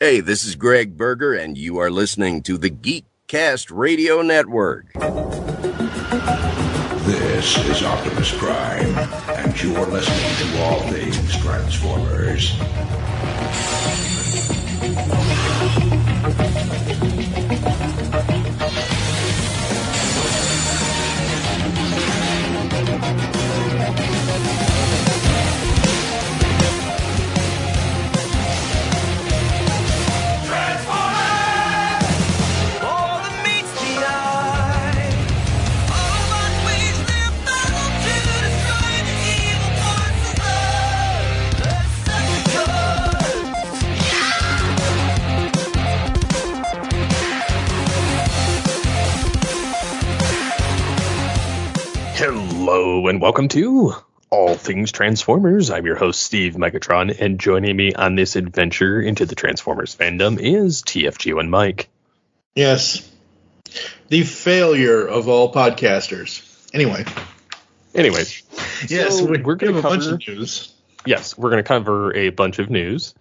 Hey, this is Greg Berger, and you are listening to the GeekCast Radio Network. This is Optimus Prime, and you're listening to all things Transformers. Hello and welcome to All Things Transformers. I'm your host, Steve Megatron, and joining me on this adventure into the Transformers fandom is TFG1Mike. Yes. The failure of all podcasters. Anyway. Yes, so we're going to cover a bunch of news. Yes, we're going to cover a bunch of news.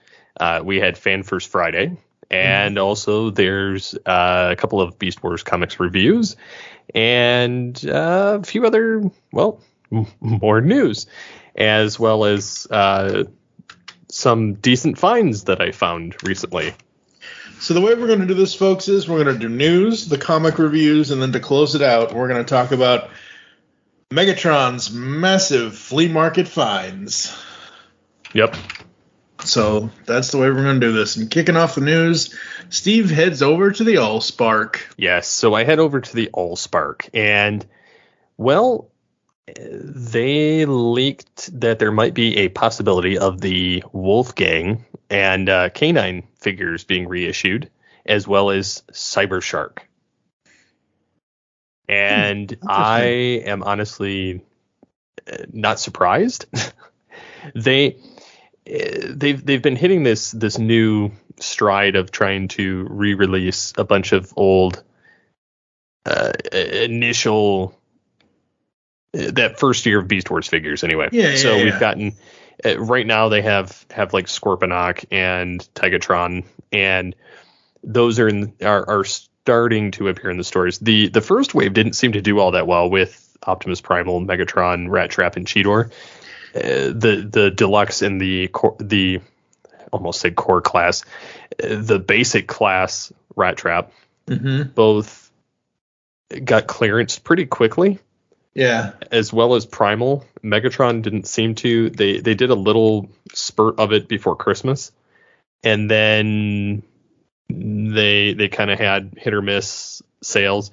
We had Fan First Friday, and also there's a couple of Beast Wars comics reviews, and a few other, more news, as well as some decent finds that I found recently. So the way we're going to do this, folks, is we're going to do news, the comic reviews, and then to close it out, we're going to talk about Megatron's massive flea market finds. Yep. So that's the way we're going to do this. And kicking off the news, Steve heads over to the Allspark. Yes, so I head over to the Allspark, and, they leaked that there might be a possibility of the Wolfgang and K9 figures being reissued, as well as Cyber Shark. And I am honestly not surprised. They've been hitting this new stride of trying to re-release a bunch of old initial that first year of Beast Wars figures anyway. We've gotten right now they have like Scorponok and Tigatron, and those are starting to appear in the stores. The first wave didn't seem to do all that well with Optimus Primal, Megatron, Rat Trap, and Cheetor. The deluxe and the almost say core class, the basic class Rat Trap, both got clearance pretty quickly. Yeah. As well as Primal. Megatron didn't seem to. They did a little spurt of it before Christmas, and then they kind of had hit or miss sales.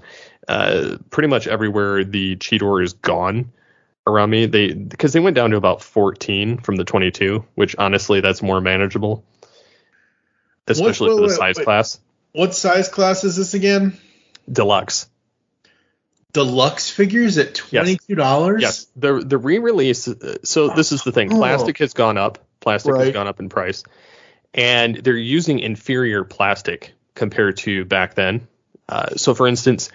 Pretty much everywhere the Cheetor is gone around me, because they went down to about 14 from the 22, which honestly that's more manageable, especially for the size class. What size class is this again? Deluxe. Deluxe figures at $22? Yes. The re-release. So this is the thing. Plastic has gone up. Has gone up in price, and they're using inferior plastic compared to back then. So for instance,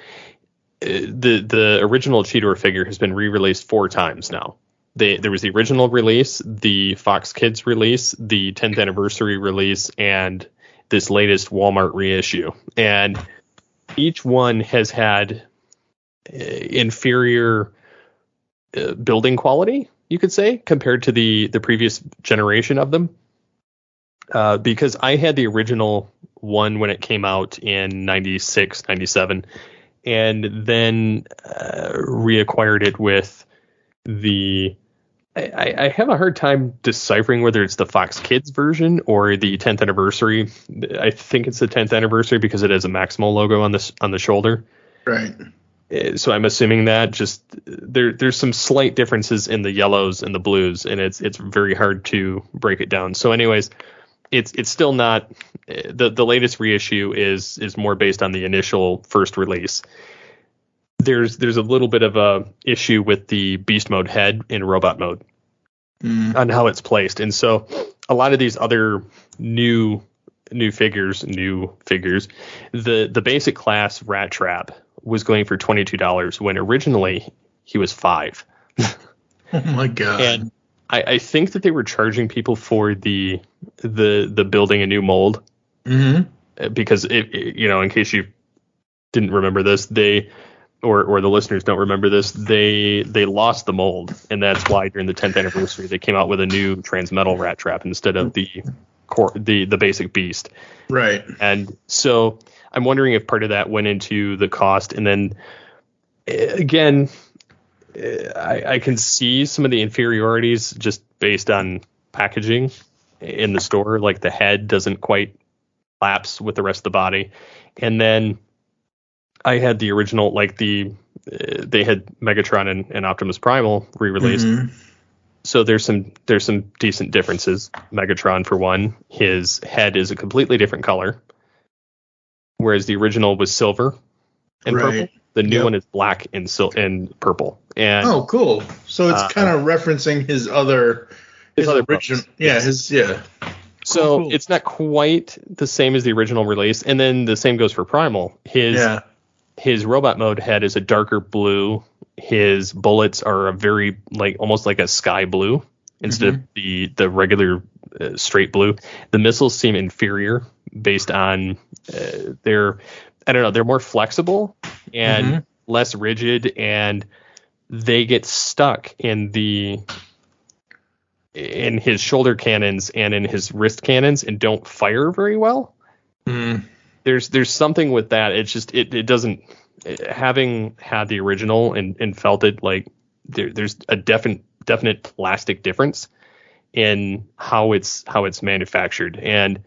the original Cheetor figure has been re-released 4 times now. There was the original release, the Fox Kids release, the 10th anniversary release, and this latest Walmart reissue. And each one has had inferior building quality, you could say, compared to the previous generation of them. Because I had the original one when it came out in 96, 97, and then reacquired it with the... I have a hard time deciphering whether it's the Fox Kids version or the 10th anniversary. I think it's the 10th anniversary because it has a Maximal logo on the shoulder. Right. So I'm assuming that just there's some slight differences in the yellows and the blues, and it's very hard to break it down. So anyways, it's still not the latest reissue is more based on the initial first release. There's a little bit of a issue with the beast mode head in robot mode on how it's placed, and so a lot of these other new figures, the basic class Rat Trap was going for $22 when originally he was $5. Oh my god! And I think that they were charging people for the building a new mold Because in case you didn't remember this, or the listeners don't remember this, they lost the mold, and that's why during the 10th anniversary they came out with a new Transmetal rat trap instead of the basic beast. Right. And so I'm wondering if part of that went into the cost, and then again, I can see some of the inferiorities just based on packaging in the store, like the head doesn't quite lapse with the rest of the body. And then I had the original, like they had Megatron and Optimus Primal re-released. So there's some decent differences. Megatron, for one, his head is a completely different color, whereas the original was silver and purple. The new one is black and purple. And oh, cool! So it's kind of referencing his other original. So cool. It's not quite the same as the original release, and then the same goes for Primal. His robot mode head is a darker blue. His bullets are a very almost like a sky blue instead of the regular straight blue. The missiles seem inferior based on they're more flexible and less rigid, and they get stuck in his shoulder cannons and in his wrist cannons and don't fire very well. There's something with that. It's just it doesn't, having had the original and felt it, like there's a definite plastic difference in how it's manufactured, and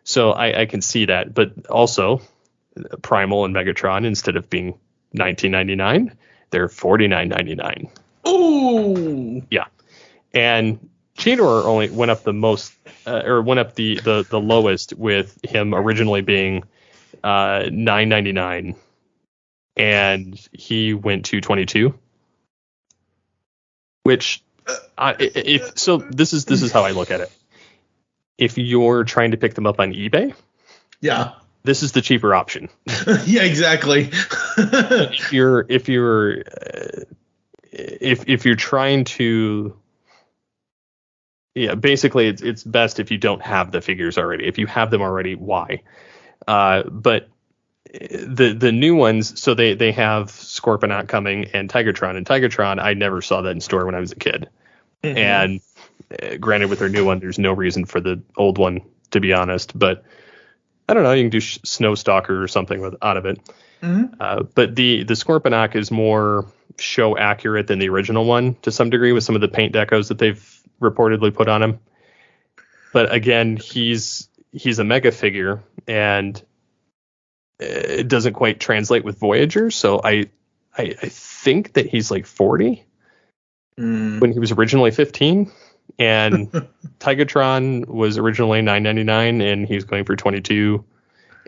so I can see that. But also, Primal and Megatron, instead of being $19.99, they're $49.99. Oh, yeah. And Cheetor only went up the most, or went up the lowest, with him originally being $9.99, and he went to $22. Which, this is how I look at it. If you're trying to pick them up on eBay, yeah, this is the cheaper option. Yeah, exactly. if you're trying to, yeah, basically it's best if you don't have the figures already. If you have them already, why? But the new ones, so they have Scorponok coming and Tigertron. And Tigertron, I never saw that in store when I was a kid. And granted, with their new one, there's no reason for the old one, to be honest. But I don't know, you can do Snow Stalker or something out of it. But the Scorponok is more show accurate than the original one to some degree, with some of the paint decos that they've reportedly put on him. But again, he's a mega figure, and it doesn't quite translate with Voyager. So I think that he's like 40 when he was originally 15. And Tigatron was originally $9.99, and he's going for $22.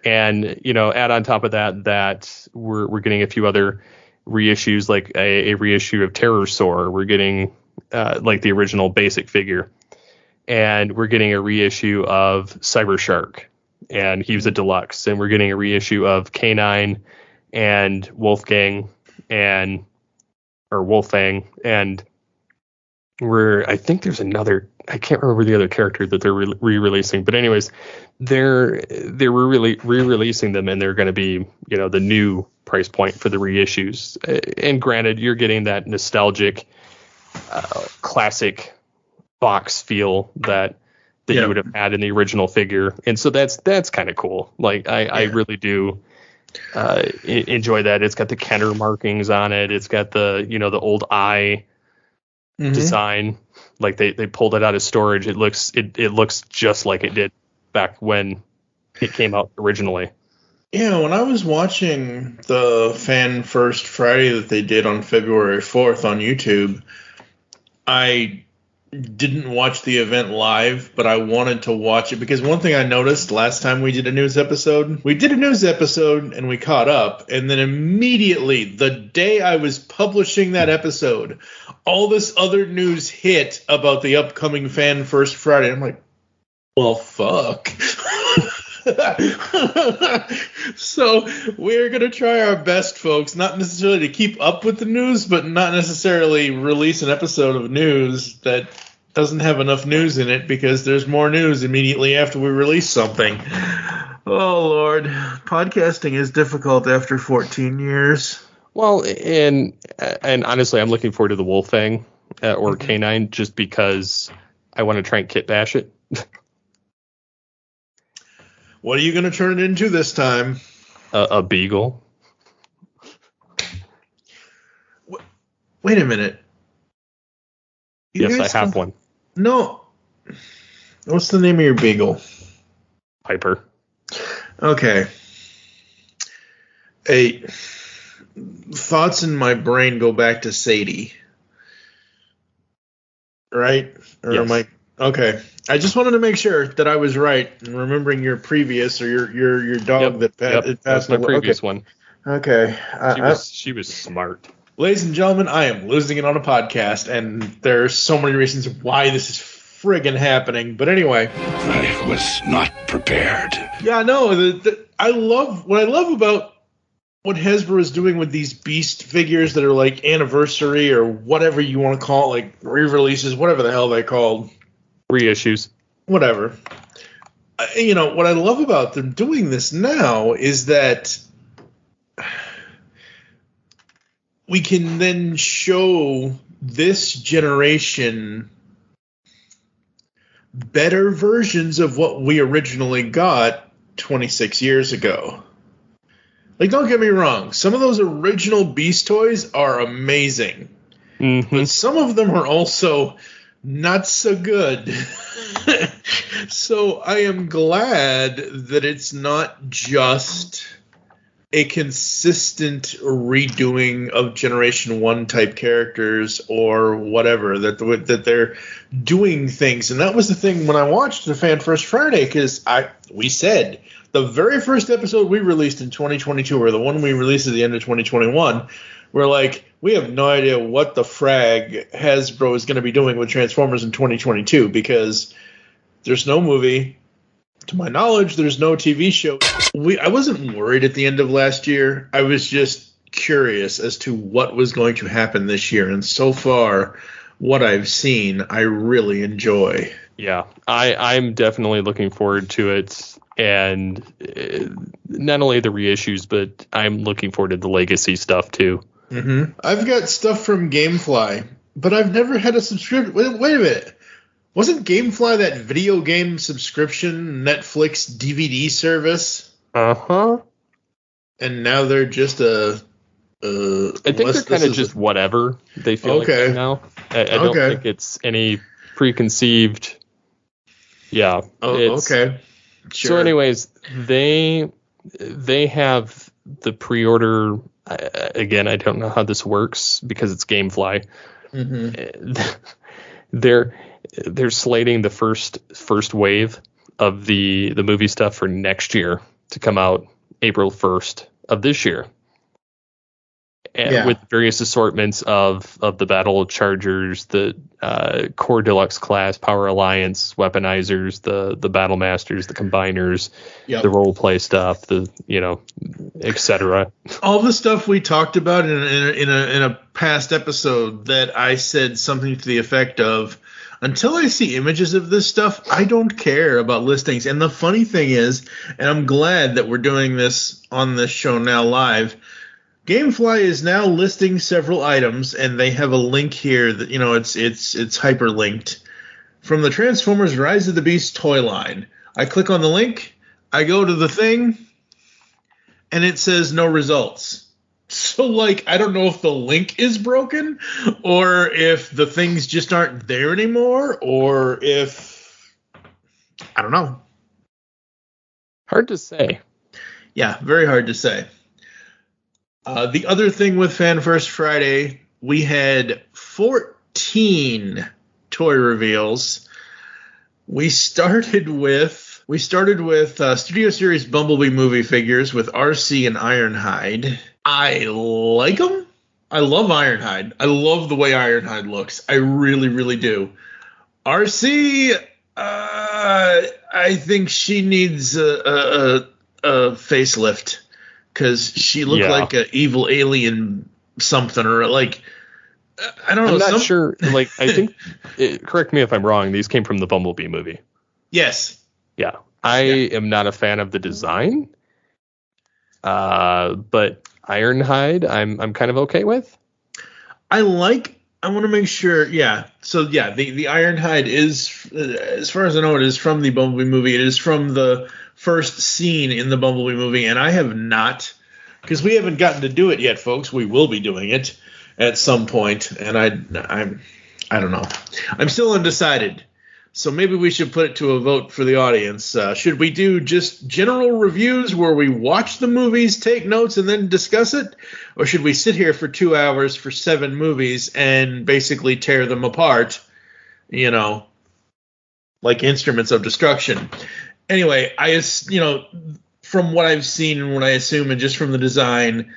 And add on top of that we're getting a few other reissues, like a reissue of Terrorsaur. We're getting like the original basic figure, and we're getting a reissue of Cyber Shark, and he was a deluxe. And we're getting a reissue of K9 and Wolfgang or Wolfang, and I think there's another, I can't remember the other character that they're re-releasing, but anyways, they're re-releasing them, and they're going to be, the new price point for the reissues. And granted, you're getting that nostalgic, classic box feel that you would have had in the original figure. And so that's kind of cool. Like I really do enjoy that. It's got the Kenner markings on it. It's got the, the old eye design. Like they pulled it out of storage. It looks just like it did back when it came out originally. Yeah, when I was watching the Fan First Friday that they did on February 4th on YouTube, I didn't watch the event live, but I wanted to watch it because one thing I noticed last time we did a news episode and we caught up, and then immediately the day I was publishing that episode, all this other news hit about the upcoming Fan First Friday. I'm like, well, fuck. So we're going to try our best, folks, not necessarily to keep up with the news, but not necessarily release an episode of news that doesn't have enough news in it, because there's more news immediately after we release something. Oh, Lord. Podcasting is difficult after 14 years. Well, and honestly, I'm looking forward to the Wolfang or Canine just because I want to try and kit bash it. What are you going to turn it into this time? A beagle. Wait a minute. Yes, I have one. No. What's the name of your beagle? Piper. Okay. Thoughts in my brain go back to Sadie. Right? Or yes. am I? Okay. I just wanted to make sure that I was right in remembering your previous or your dog that passed. That's my previous one. Okay. She was smart. Ladies and gentlemen, I am losing it on a podcast, and there's so many reasons why this is friggin' happening. But anyway, I was not prepared. Yeah, no. What I love about what Hasbro is doing with these Beast figures that are like anniversary or whatever you want to call it, like re-releases, whatever the hell they're called, reissues, whatever. What I love about them doing this now is that we can then show this generation better versions of what we originally got 26 years ago. Like, don't get me wrong, some of those original Beast toys are amazing. Mm-hmm. But some of them are also not so good. So I am glad that it's not just a consistent redoing of Generation 1 type characters or whatever, that they're doing things. And that was the thing when I watched the Fan First Friday, because we said the very first episode we released in 2022, or the one we released at the end of 2021, we're like, we have no idea what the frag Hasbro is going to be doing with Transformers in 2022, because there's no movie. To my knowledge, there's no TV show. I wasn't worried at the end of last year. I was just curious as to what was going to happen this year. And so far, what I've seen, I really enjoy. Yeah, I'm definitely looking forward to it. And not only the reissues, but I'm looking forward to the legacy stuff, too. Mm-hmm. I've got stuff from Gamefly, but I've never had a subscription. Wait a minute. Wasn't Gamefly that video game subscription Netflix DVD service? Uh-huh. And now they're just I think they're kind of just whatever they feel like right now. I don't think it's any preconceived. Yeah. Okay. Sure. So anyways, they have the pre-order. Again, I don't know how this works because it's Gamefly. Mm-hmm. They're slating the first wave of the movie stuff for next year to come out April 1st of this year. And with various assortments of the Battle Chargers, the Core Deluxe class, Power Alliance, Weaponizers, the Battle Masters, the Combiners, the role play stuff, etc. All the stuff we talked about in a past episode that I said something to the effect of, until I see images of this stuff, I don't care about listings. And the funny thing is, and I'm glad that we're doing this on this show now live, Gamefly is now listing several items, and they have a link here that, it's hyperlinked from the Transformers Rise of the Beast toy line. I click on the link, I go to the thing, and it says no results. So, I don't know if the link is broken, or if the things just aren't there anymore, or if... I don't know. Hard to say. Yeah, very hard to say. The other thing with Fan First Friday, we had 14 toy reveals. We started with Studio Series Bumblebee movie figures with RC and Ironhide. I like them. I love Ironhide. I love the way Ironhide looks. I really, really do. RC, I think she needs a facelift, because she looked like an evil alien something, or I don't know. I'm not sure. I think, correct me if I'm wrong, these came from the Bumblebee movie. Yes. Yeah. I am not a fan of the design, but Ironhide, I'm kind of okay with. I want to make sure, yeah. So, yeah, the Ironhide is, as far as I know, it is from the Bumblebee movie. It is from the first scene in the Bumblebee movie, and I have not, because we haven't gotten to do it yet, folks. We will be doing it at some point, and I don't know. I'm still undecided. So maybe we should put it to a vote for the audience. Should we do just general reviews where we watch the movies, take notes, and then discuss it? Or should we sit here for 2 hours for 7 movies and basically tear them apart, like instruments of destruction? Anyway, from what I've seen and what I assume, and just from the design,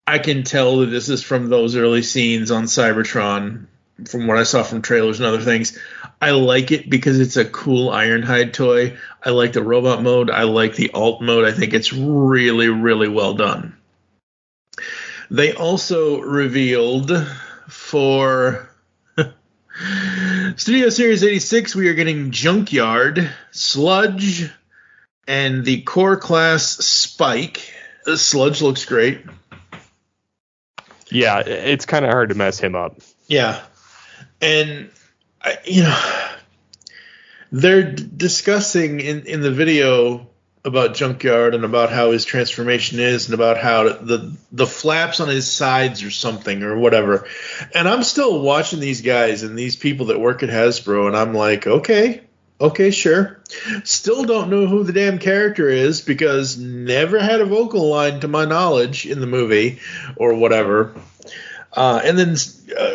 I can tell that this is from those early scenes on Cybertron, from what I saw from trailers and other things. I like it because it's a cool Ironhide toy. I like the robot mode. I like the alt mode. I think it's really, really well done. They also revealed for Studio Series 86, we are getting Junkyard, Sludge, and the Core Class Spike. The Sludge looks great. Yeah, it's kind of hard to mess him up. Yeah. And, they're discussing in the video about Junkyard and about how his transformation is and about how the flaps on his sides or something or whatever. And I'm still watching these guys and these people that work at Hasbro, and I'm like, okay, sure. Still don't know who the damn character is because never had a vocal line to my knowledge in the movie or whatever. And then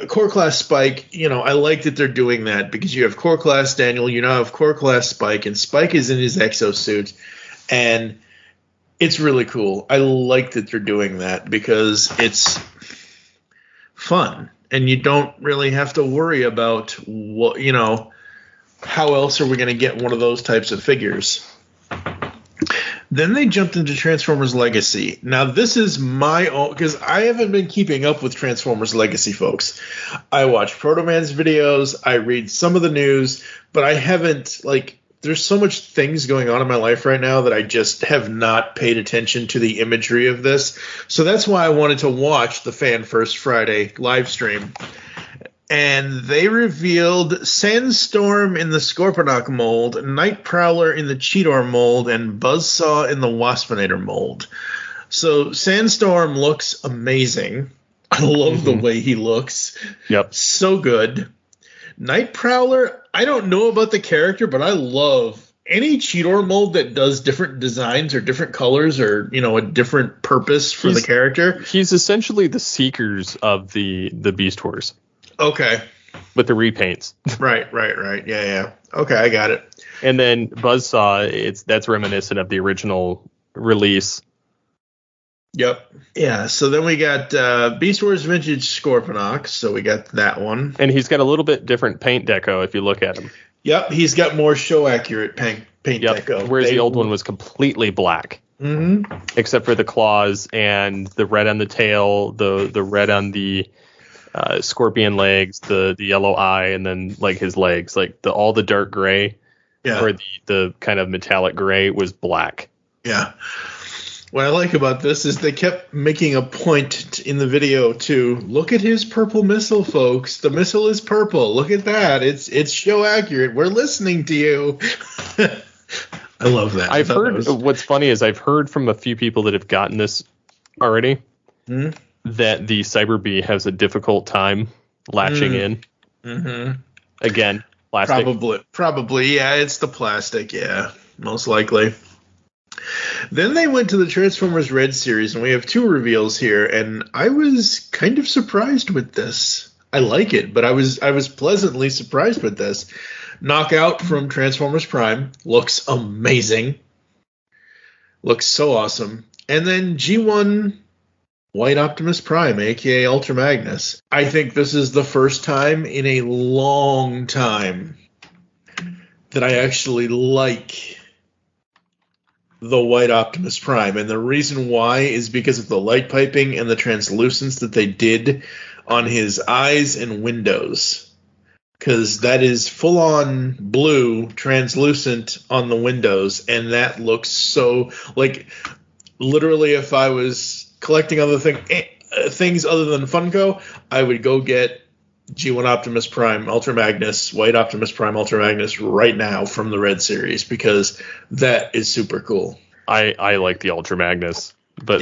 Core Class Spike, I like that they're doing that because you have Core Class Daniel, you now have Core Class Spike, and Spike is in his exosuit, and it's really cool. I like that they're doing that because it's fun, and you don't really have to worry about what, how else are we going to get one of those types of figures. Then they jumped into Transformers Legacy. Now, this is my own, because I haven't been keeping up with Transformers Legacy, folks. I watch Protoman's videos, I read some of the news, but I haven't, there's so much things going on in my life right now that I just have not paid attention to the imagery of this. So that's why I wanted to watch the Fan First Friday live stream. And they revealed Sandstorm in the Scorponok mold, Night Prowler in the Cheetor mold, and Buzzsaw in the Waspinator mold. So Sandstorm looks amazing. I love the way he looks. Yep. So good. Night Prowler, I don't know about the character, but I love any Cheetor mold that does different designs or different colors or, a different purpose for the character. He's essentially the Seekers of the Beast Wars. Okay. With the repaints. Right. Yeah. Okay, I got it. And then Buzzsaw, that's reminiscent of the original release. Yep. Yeah, so then we got Beast Wars Vintage Scorponok, so we got that one. And he's got a little bit different paint deco if you look at him. Yep, he's got more show-accurate paint deco. Whereas the old one was completely black. Mm-hmm. Except for the claws and the red on the tail, the red on the scorpion legs, the yellow eye, and then his legs, all the dark gray, or the kind of metallic gray was black. Yeah. What I like about this is they kept making a point in the video to look at his purple missile, folks. The missile is purple. Look at that. It's show accurate. We're listening to you. I love that. I've heard. What's funny is I've heard from a few people that have gotten this already. Mm-hmm. That the Cyber Bee has a difficult time latching in. Mm-hmm. Again, plastic. Probably, yeah, it's the plastic, yeah, most likely. Then they went to the Transformers Red series, and we have 2 reveals here, and I was kind of surprised with this. I like it, but I was pleasantly surprised with this. Knockout from Transformers Prime looks amazing. Looks so awesome. And then G1 White Optimus Prime, a.k.a. Ultra Magnus. I think this is the first time in a long time that I actually like the White Optimus Prime. And the reason why is because of the light piping and the translucence that they did on his eyes and windows. because that is full-on blue, translucent on the windows, and that looks so, like, literally if I was collecting other things other than Funko, I would go get G1 Optimus Prime Ultra Magnus, White Optimus Prime Ultra Magnus right now from the Red Series, because that is super cool. I like the Ultra Magnus, but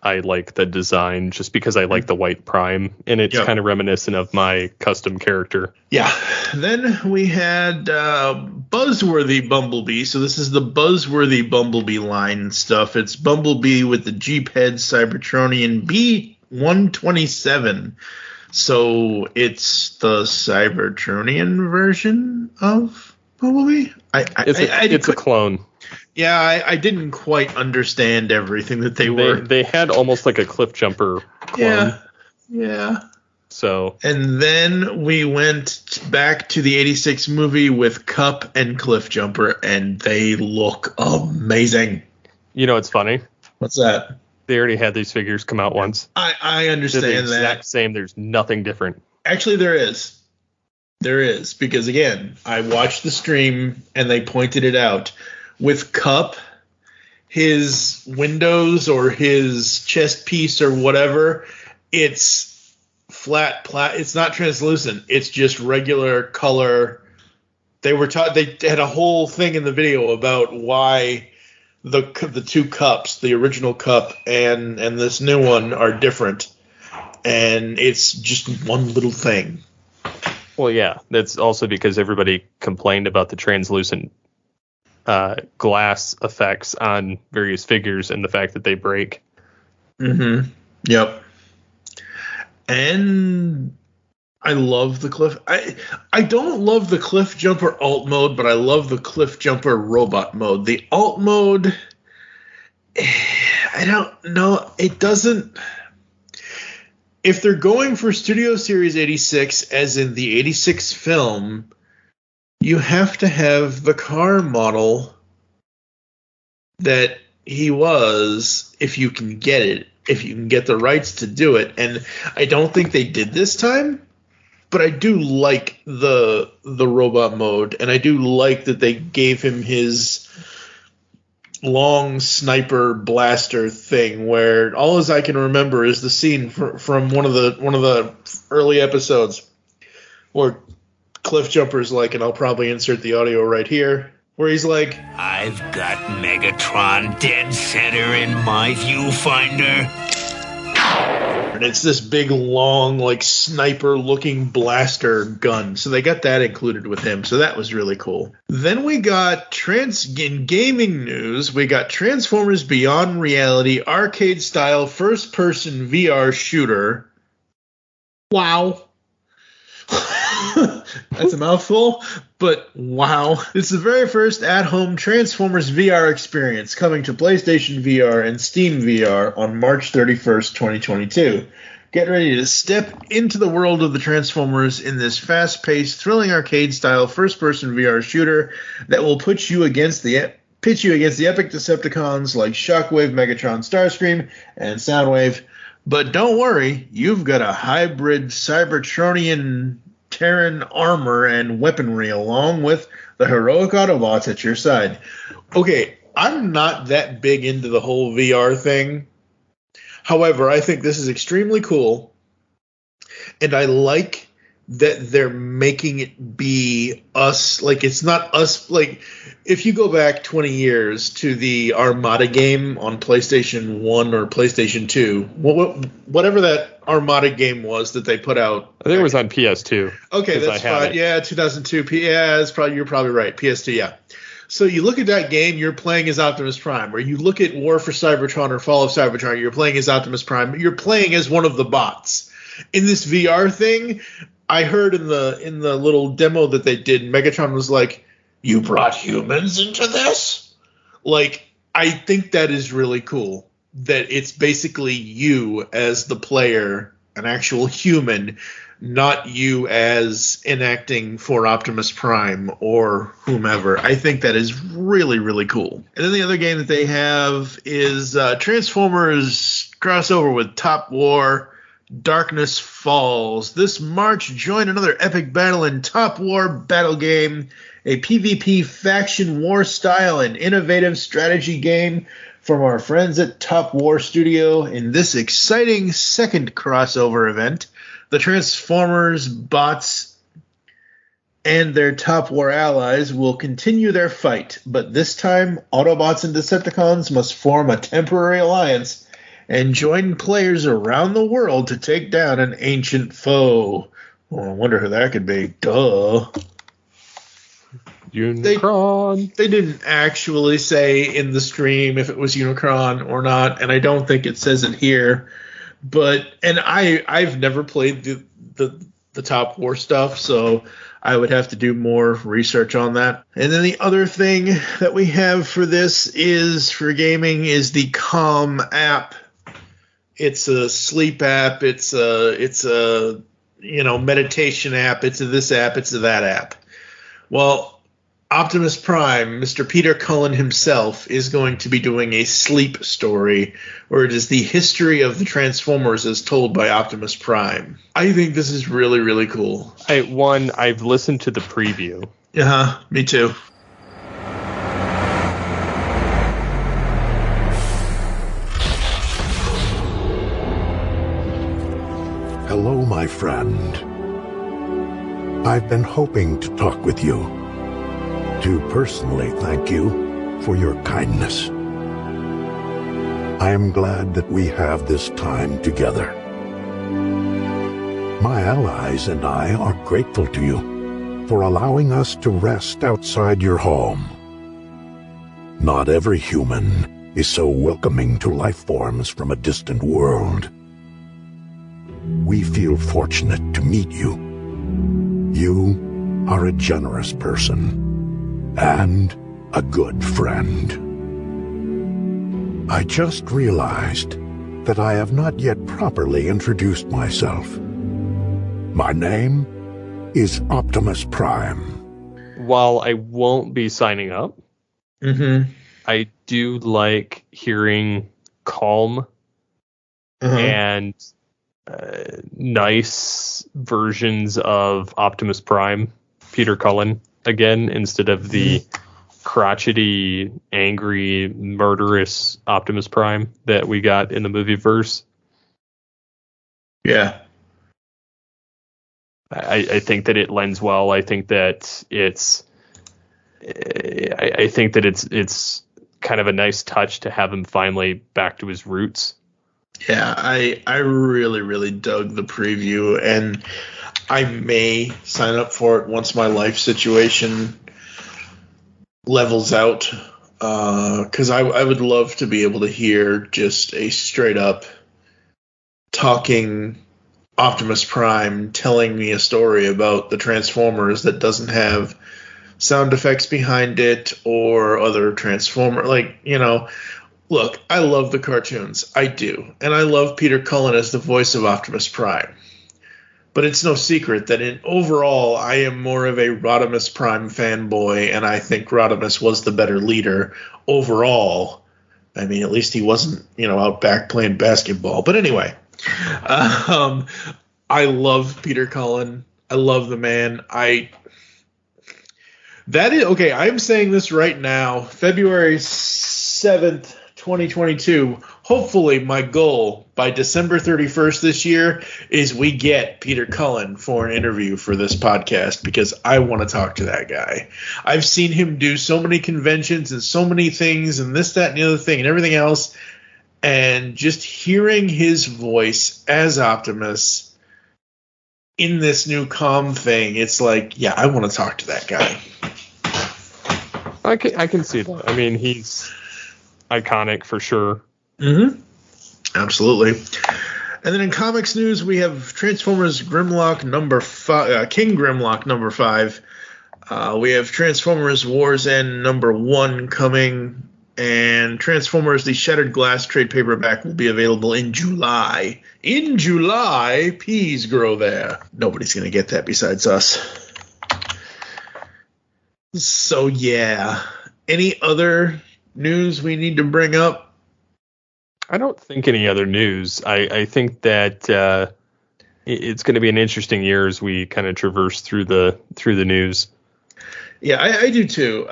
I like the design just because I like the white Prime, and it's kind of reminiscent of my custom character. Yeah. Then we had Buzzworthy Bumblebee. So this is the Buzzworthy Bumblebee line stuff. It's Bumblebee with the Jeep head Cybertronian B127. So it's the Cybertronian version of Bumblebee? It's a clone. Yeah, I didn't quite understand everything that they were. They had almost like a Cliff Jumper clone. Yeah. So. And then we went back to the 86 movie with Cup and Cliff Jumper, and they look amazing. You know what's funny? What's that? They already had these figures come out once. I understand They're that. the exact same. There's nothing different. Actually, there is. There is. Because, again, I watched the stream, and they pointed it out. With Cup, his windows or his chest piece or whatever, it's flat. It's not translucent. It's just regular color. They had a whole thing in the video about why the two cups, the original cup and this new one, are different, and it's just one little thing. Well, yeah, that's also because everybody complained about the translucent glass effects on various figures and the fact that they break. Mm-hmm. Yep. And I love the Cliff. I don't love the Cliff Jumper alt mode, but I love the Cliff Jumper robot mode. The alt mode, I don't know. It doesn't. If they're going for Studio Series 86, as in the 86 film, you have to have the car model that he was, if you can get it, if you can get the rights to do it. And I don't think they did this time, but I do like the robot mode, and I do like that they gave him his long sniper blaster thing, where all as I can remember is the scene from one of the early episodes where Cliff Jumper's like, and I'll probably insert the audio right here, where he's like, I've got Megatron dead center in my viewfinder. And it's this big, long, like, sniper-looking blaster gun. So they got that included with him. So that was really cool. Then we got, in gaming news, we got Transformers Beyond Reality arcade-style first-person VR shooter. Wow. That's a mouthful, but wow. It's the very first at-home Transformers VR experience, coming to PlayStation VR and Steam VR on March 31st, 2022. Get ready to step into the world of the Transformers in this fast-paced, thrilling arcade-style first-person VR shooter that will pit you against the epic Decepticons like Shockwave, Megatron, Starscream, and Soundwave. But don't worry, you've got a hybrid Cybertronian Terran armor and weaponry along with the heroic Autobots at your side. Okay, I'm not that big into the whole VR thing. However, I think this is extremely cool, and I like that they're making it be us. Like, it's not us. Like, if you go back 20 years to the Armada game on PlayStation 1 or PlayStation 2, whatever that Armada game was that they put out. I think it was on PS2. Okay, that's fine. Yeah, 2002. Yeah, you're probably right. PS2, yeah. So you look at that game, you're playing as Optimus Prime. Or you look at War for Cybertron or Fall of Cybertron, you're playing as Optimus Prime. You're playing as one of the bots. In this VR thing, I heard in the little demo that they did, Megatron was like, "You brought humans into this?" Like, I think that is really cool. That it's basically you as the player, an actual human, not you as enacting for Optimus Prime or whomever. I think that is really, really cool. And then the other game that they have is Transformers crossover with Top War. Darkness Falls. This March, join another epic battle in Top War Battle Game, a PvP faction war style and innovative strategy game from our friends at Top War Studio. In this exciting second crossover event, the Transformers, bots, and their Top War allies will continue their fight, but this time Autobots and Decepticons must form a temporary alliance and join players around the world to take down an ancient foe. Well, I wonder who that could be. Duh. Unicron. They didn't actually say in the stream if it was Unicron or not, and I don't think it says it here. But I've never played the Top War stuff, so I would have to do more research on that. And then the other thing that we have for this is for gaming is the Calm app. It's a sleep app. It's a meditation app. It's a this app. It's a that app. Well, Optimus Prime, Mr. Peter Cullen himself, is going to be doing a sleep story, where it is the history of the Transformers as told by Optimus Prime. I think this is really, really cool. I've listened to the preview. Me too. Hello, my friend. I've been hoping to talk with you, to personally thank you for your kindness. I am glad that we have this time together. My allies and I are grateful to you for allowing us to rest outside your home. Not every human is so welcoming to life forms from a distant world. We feel fortunate to meet you. You are a generous person and a good friend. I just realized that I have not yet properly introduced myself. My name is Optimus Prime. While I won't be signing up, I do like hearing calm and nice versions of Optimus Prime, Peter Cullen, again, instead of the crotchety, angry, murderous Optimus Prime that we got in the movie verse. Yeah. I think that it lends well. I think that it's kind of a nice touch to have him finally back to his roots. Yeah, I really, really dug the preview, and I may sign up for it once my life situation levels out, because I would love to be able to hear just a straight up talking Optimus Prime telling me a story about the Transformers that doesn't have sound effects behind it or other Transformer, look, I love the cartoons. I do. And I love Peter Cullen as the voice of Optimus Prime. But it's no secret that overall, I am more of a Rodimus Prime fanboy, and I think Rodimus was the better leader overall. I mean, at least he wasn't, out back playing basketball. But anyway, I love Peter Cullen. I love the man. I'm saying this right now, February 7th, 2022. Hopefully my goal by December 31st this year is we get Peter Cullen for an interview for this podcast, because I want to talk to that guy. I've seen him do so many conventions and so many things and this, that, and the other thing and everything else. And just hearing his voice as Optimus in this new calm thing, it's like, yeah, I want to talk to that guy. I can see that. I mean, he's iconic for sure. Absolutely. And then in comics news, we have Transformers Grimlock number 5, King Grimlock number 5. We have Transformers War's End number 1 coming, and Transformers The Shattered Glass trade paperback will be available in July. In July, peas grow there. Nobody's going to get that besides us. So, yeah. Any other news we need to bring up? I don't think any other news. I think that it's going to be an interesting year as we kind of traverse through the news. Yeah, I do too.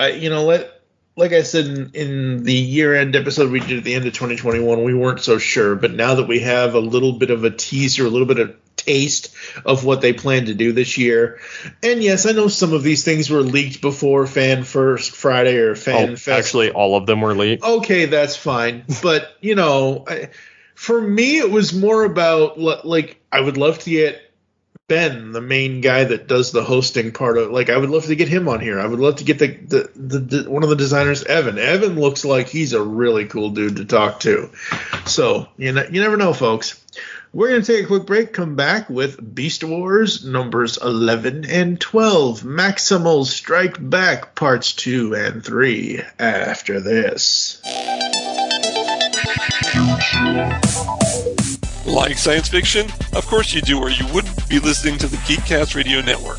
Like I said in the year-end episode we did at the end of 2021, we weren't so sure. But now that we have a little bit of a teaser, a little bit of taste of what they plan to do this year, and yes, I know some of these things were leaked before Fan First Friday or Fan Fest. Actually, all of them were leaked. Okay, that's fine. But, for me, it was more about, like, I would love to get Ben, the main guy that does the hosting part of, like, I would love to get him on here. I would love to get the one of the designers, Evan. Evan looks like he's a really cool dude to talk to. So, you never know, folks. We're going to take a quick break, come back with Beast Wars numbers 11 and 12, Maximals Strike Back parts 2 and 3 after this. Like science fiction? Of course you do, or you wouldn't be listening to the GeekCast Radio Network.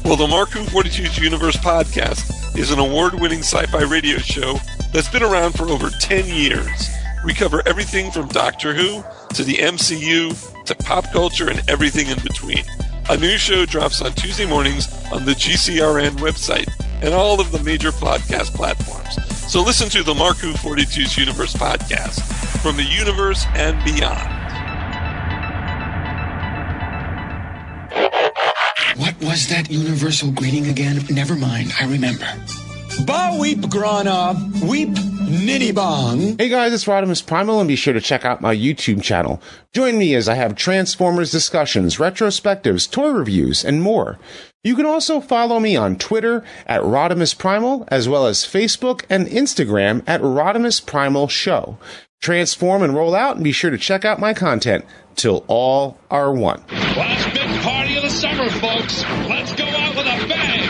Well, the Mark Who 42's Universe podcast is an award-winning sci-fi radio show that's been around for over 10 years. We cover everything from Doctor Who to the MCU to pop culture and everything in between. A new show drops on Tuesday mornings on the GCRN website and all of the major podcast platforms. So listen to the Mark Who 42's Universe podcast from the universe and beyond. What was that universal greeting again? Never mind, I remember. Ba weep grana, weep nitty bong. Hey guys, it's Rodimus Primal, and be sure to check out my YouTube channel. Join me as I have Transformers discussions, retrospectives, toy reviews, and more. You can also follow me on Twitter at Rodimus Primal, as well as Facebook and Instagram at Rodimus Primal Show. Transform and roll out, and be sure to check out my content till all are one. Last big party of the summer, folks. Let's go out with a bang.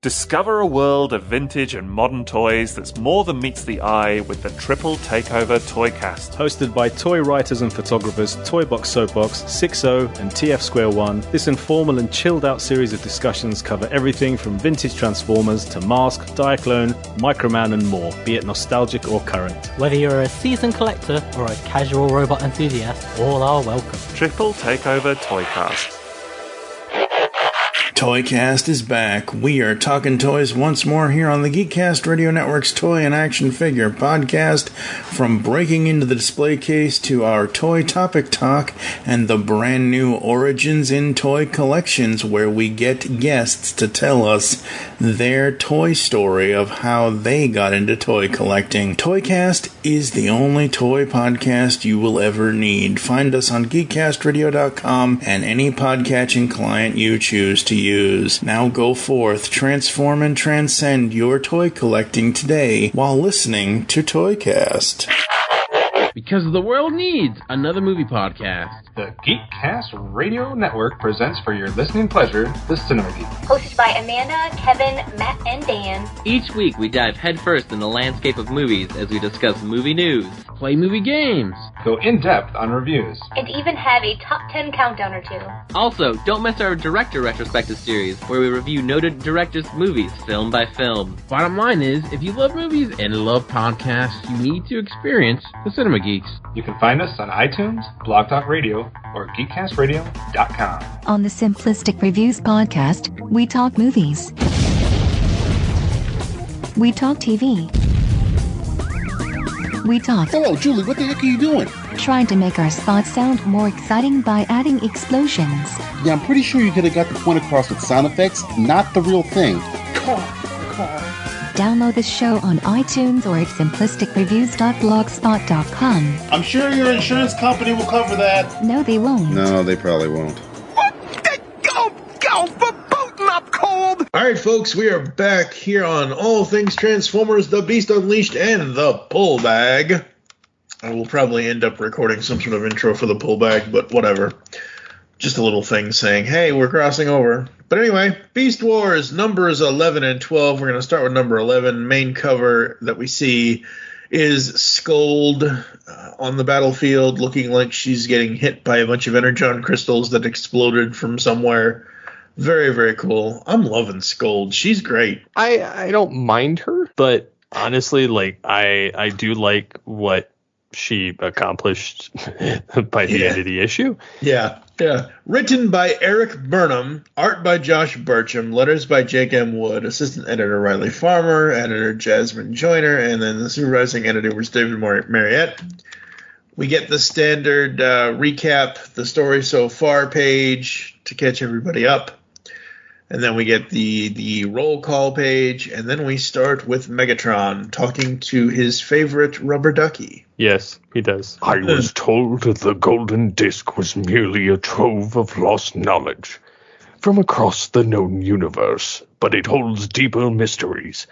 Discover a world of vintage and modern toys that's more than meets the eye with the Triple Takeover Toycast. Hosted by toy writers and photographers Toybox Soapbox, 60 and TF Square 1, this informal and chilled out series of discussions cover everything from vintage Transformers to Mask, Diaclone, Microman and more, be it nostalgic or current. Whether you're a seasoned collector or a casual robot enthusiast, all are welcome. Triple Takeover Toycast. Toycast is back. We are talking toys once more here on the GeekCast Radio Network's Toy and Action Figure podcast. From breaking into the display case to our toy topic talk and the brand new Origins in Toy collections, where we get guests to tell us their toy story of how they got into toy collecting. Toycast is the only toy podcast you will ever need. Find us on geekcastradio.com and any podcatching client you choose to use. Now go forth, transform and transcend your toy collecting today while listening to Toycast. Because the world needs another movie podcast. The GeekCast Radio Network presents for your listening pleasure the Cinema Geek. Hosted by Amanda, Kevin, Matt, and Dan. Each week we dive headfirst in the landscape of movies as we discuss movie news, play movie games, go in-depth on reviews, and even have a top 10 countdown or two. Also, don't miss our director retrospective series, where we review noted directors' movies film by film. Bottom line is, if you love movies and love podcasts, you need to experience the Cinema Geeks. You can find us on iTunes, Blog Talk Radio, or geekcastradio.com. On the Simplistic Reviews podcast, we talk movies. We talk TV. We talk... Hello, Julie, what the heck are you doing? Trying to make our spots sound more exciting by adding explosions. Yeah, I'm pretty sure you could have got the point across with sound effects, not the real thing. Car. Download the show on iTunes or at simplisticreviews.blogspot.com. I'm sure your insurance company will cover that. No, they won't. No, they probably won't. Go for booting up cold! Alright, folks, we are back here on All Things Transformers, The Beast Unleashed, and The Pull Bag. I will probably end up recording some sort of intro for The Pull Bag, but whatever. Just a little thing saying, hey, we're crossing over. But anyway, Beast Wars, numbers 11 and 12. We're going to start with number 11. Main cover that we see is Scold on the battlefield, looking like she's getting hit by a bunch of Energon crystals that exploded from somewhere. Very, very cool. I'm loving Scold. She's great. I don't mind her, but honestly, like I do like what she accomplished by the end of the issue. Yeah. Written by Eric Burnham, art by Josh Burcham, letters by Jake M. Wood, assistant editor Riley Farmer, editor Jasmine Joyner, and then the supervising editor was David Mariette. We get the standard recap, the story so far page to catch everybody up. And then we get the roll call page, and then we start with Megatron talking to his favorite rubber ducky. Yes, he does. I was told that the golden disc was merely a trove of lost knowledge from across the known universe, but it holds deeper mysteries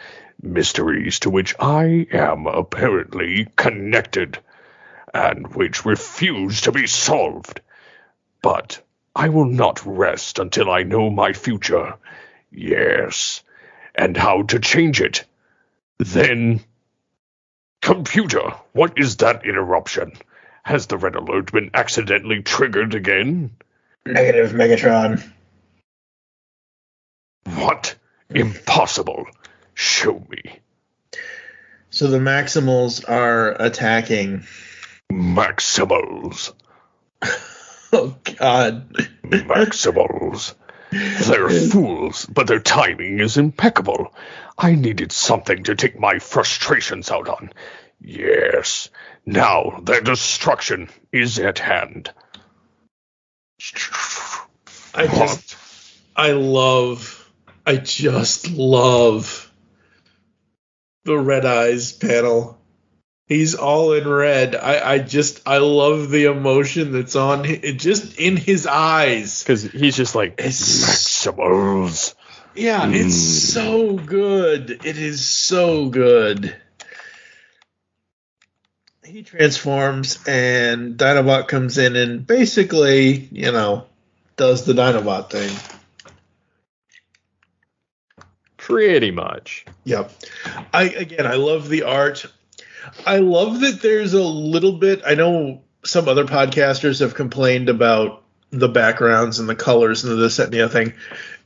to which I am apparently connected, and which refuse to be solved. But I will not rest until I know my future. Yes, and how to change it. Then... Computer, what is that interruption? Has the red alert been accidentally triggered again? Negative, Megatron. What? Impossible. Show me. So the Maximals are attacking. Maximals. Oh, God. Maximals. They're fools, but their timing is impeccable. I needed something to take my frustrations out on. Yes, now their destruction is at hand. I just love the Red Eyes panel. He's all in red. I love the emotion that's on just in his eyes. Because he's just like, Maximals. Yeah, it's so good. It is so good. He transforms, and Dinobot comes in and basically, does the Dinobot thing. Pretty much. Yep. I love the art. I love that there's a little bit. I know some other podcasters have complained about the backgrounds and the colors and this, that, and the other thing.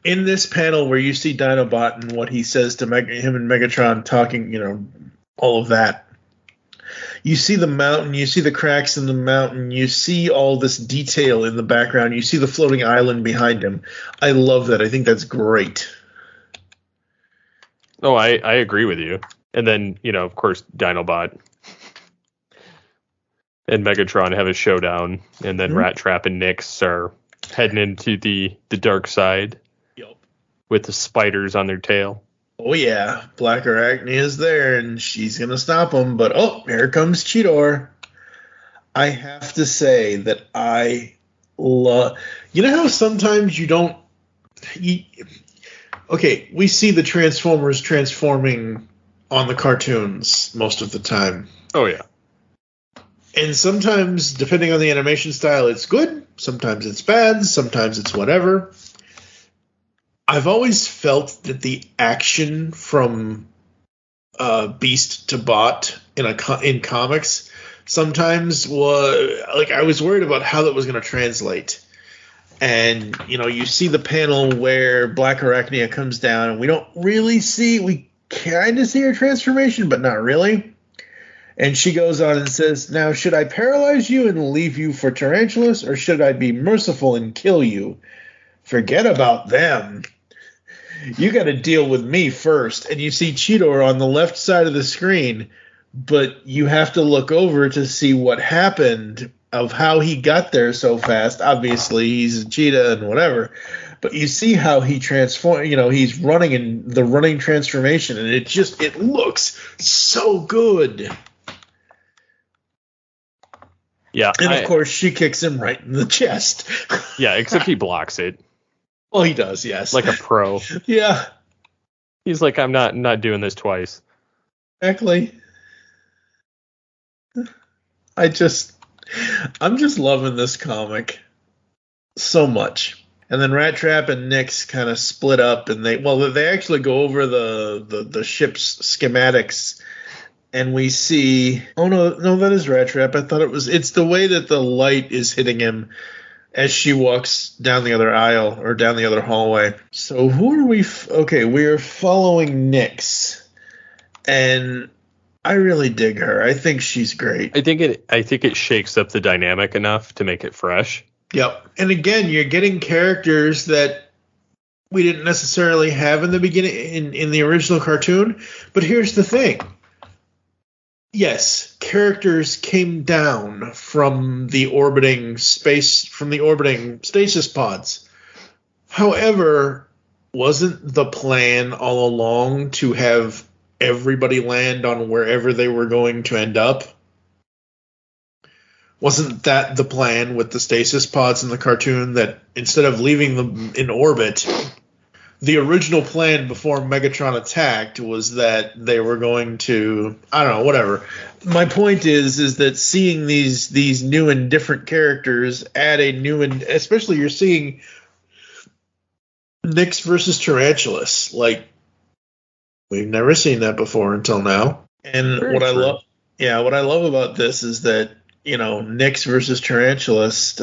In this panel where you see Dinobot and what he says to him and Megatron talking, all of that. You see the mountain, you see the cracks in the mountain, you see all this detail in the background, you see the floating island behind him. I love that. I think that's great. Oh, I agree with you. And then, of course, Dinobot and Megatron have a showdown, and then Rat Trap and Nyx are heading into the dark side. Yep. With the spiders on their tail. Oh, yeah. Black Arachne is there, and she's going to stop him. But, here comes Cheetor. I have to say that I love... You know how sometimes you don't... Okay, we see the Transformers transforming on the cartoons most of the time. Oh, yeah. And sometimes, depending on the animation style, it's good. Sometimes it's bad. Sometimes it's whatever. I've always felt that the action from Beast to Bot in comics sometimes was... Like, I was worried about how that was going to translate. And, you see the panel where Black Arachnia comes down, and we don't really see... We kind of see her transformation, but not really. And she goes on and says, now, should I paralyze you and leave you for tarantulas, or should I be merciful and kill you? Forget about them. You got to deal with me first. And you see Cheetor on the left side of the screen, but you have to look over to see what happened of how he got there so fast. Obviously, he's a cheetah and whatever. But you see how he transformed, he's running in the running transformation, and it looks so good. Yeah. And of course, she kicks him right in the chest. Yeah, except he blocks it. Well, he does, yes. Like a pro. Yeah. He's like, I'm not doing this twice. Exactly. I'm just loving this comic so much. And then Rat Trap and Nyx kind of split up, and they actually go over the ship's schematics, and we see, oh no, that is Rat Trap. I thought it's the way that the light is hitting him as she walks down the other aisle or down the other hallway. So who are we? Okay, we are following Nyx, and I really dig her. I think she's great. I think it shakes up the dynamic enough to make it fresh. Yep. And again, you're getting characters that we didn't necessarily have in the beginning in the original cartoon. But here's the thing. Yes, characters came down from the orbiting stasis pods. However, wasn't the plan all along to have everybody land on wherever they were going to end up? Wasn't that the plan with the stasis pods in the cartoon, that instead of leaving them in orbit, the original plan before Megatron attacked was that they were going to, I don't know, whatever. My point is that seeing these new and different characters add a new, and especially you're seeing Nyx versus Tarantulas. Like, we've never seen that before until now. And what I love about this is that, Nyx versus Tarantulas,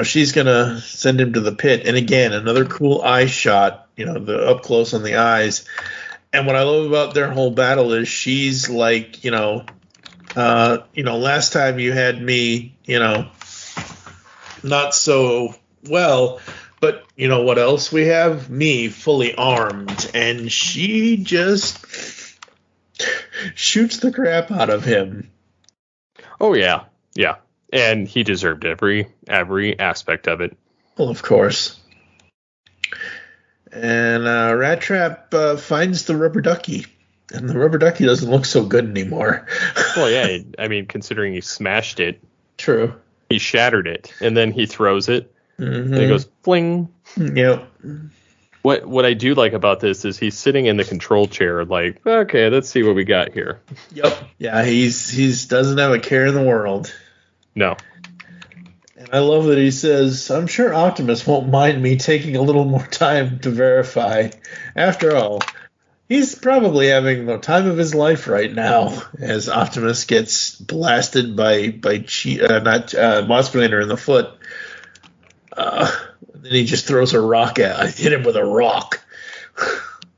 she's going to send him to the pit. And again, another cool eye shot, the up close on the eyes. And what I love about their whole battle is she's like, last time you had me, not so well, but you know what else we have? Me fully armed. And she just shoots the crap out of him. Oh, yeah. Yeah. And he deserved every aspect of it. Well, of course. And Rat Trap finds the rubber ducky. And the rubber ducky doesn't look so good anymore. Well, yeah. I mean, considering he smashed it. True. He shattered it. And then he throws it. Mm-hmm. And it goes fling. Yep. What I do like about this is he's sitting in the control chair like, okay, let's see what we got here. Yep. Yeah, he's doesn't have a care in the world. No. And I love that he says, I'm sure Optimus won't mind me taking a little more time to verify. After all, he's probably having the time of his life right now as Optimus gets blasted by Waspinator in the foot. Then he just throws a rock hit him with a rock.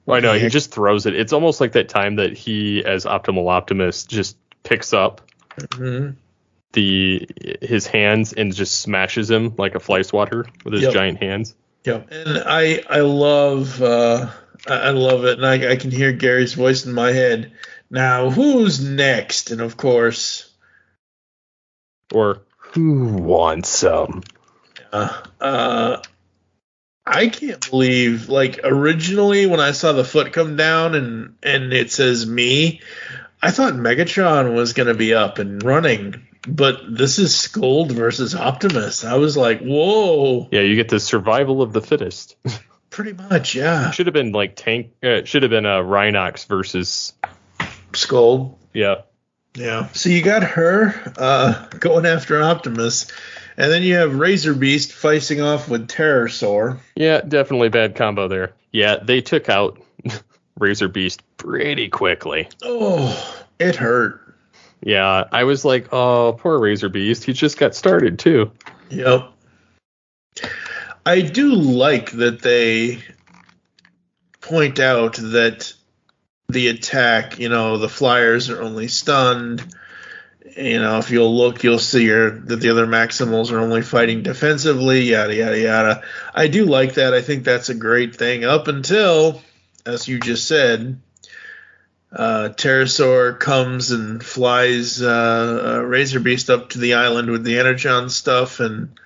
Well, I know, he just throws it. It's almost like that time that he, as Optimal Optimus, just picks up his hands and just smashes him like a fly swatter with his giant hands. Yep. And I love it, and I can hear Gary's voice in my head. Now, who's next? And of course, or who wants some? I can't believe, like, originally when I saw the foot come down and it says me, I thought Megatron was going to be up and running, but this is Scold versus Optimus. I was like, whoa. Yeah, you get the survival of the fittest. Pretty much, yeah. Should have been like should have been Rhinox versus Scold. Yeah. Yeah. So you got her going after Optimus. And then you have Razor Beast facing off with Terrorsaur. Yeah, definitely bad combo there. Yeah, they took out Razor Beast pretty quickly. Oh, it hurt. Yeah, I was like, oh, poor Razor Beast. He just got started, too. Yep. I do like that they point out that the attack, the Flyers are only stunned. If you'll look, you'll see that the other Maximals are only fighting defensively, yada, yada, yada. I do like that. I think that's a great thing up until, as you just said, Terrorsaur comes and flies Razor Beast up to the island with the Energon stuff, and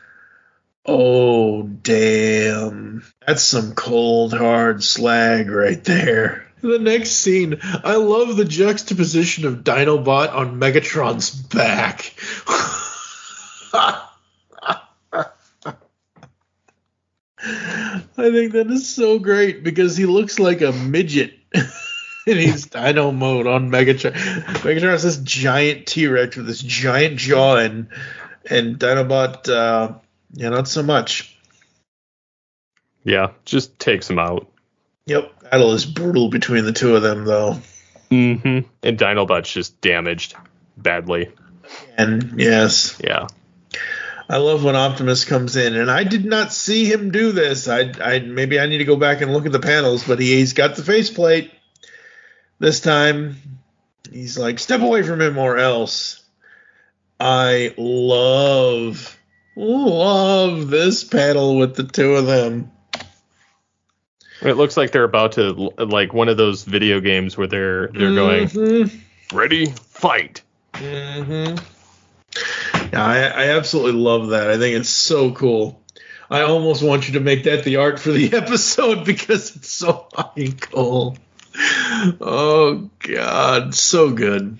oh, damn. That's some cold, hard slag right there. The next scene, I love the juxtaposition of Dinobot on Megatron's back. I think that is so great because he looks like a midget and he's Dino mode on Megatron. Megatron has this giant T-Rex with this giant jaw and Dinobot, not so much. Yeah, just takes him out. Yep, battle is brutal between the two of them, though. Mm-hmm. And Dinobot's just damaged badly. And yes. Yeah. I love when Optimus comes in, and I did not see him do this. Maybe I need to go back and look at the panels, but he's got the faceplate this time. He's like, step away from him or else. I love this panel with the two of them. It looks like they're about to, like one of those video games where they're going, ready, fight. Yeah, I absolutely love that. I think it's so cool. I almost want you to make that the art for the episode because it's so fucking cool. Oh, God. So good.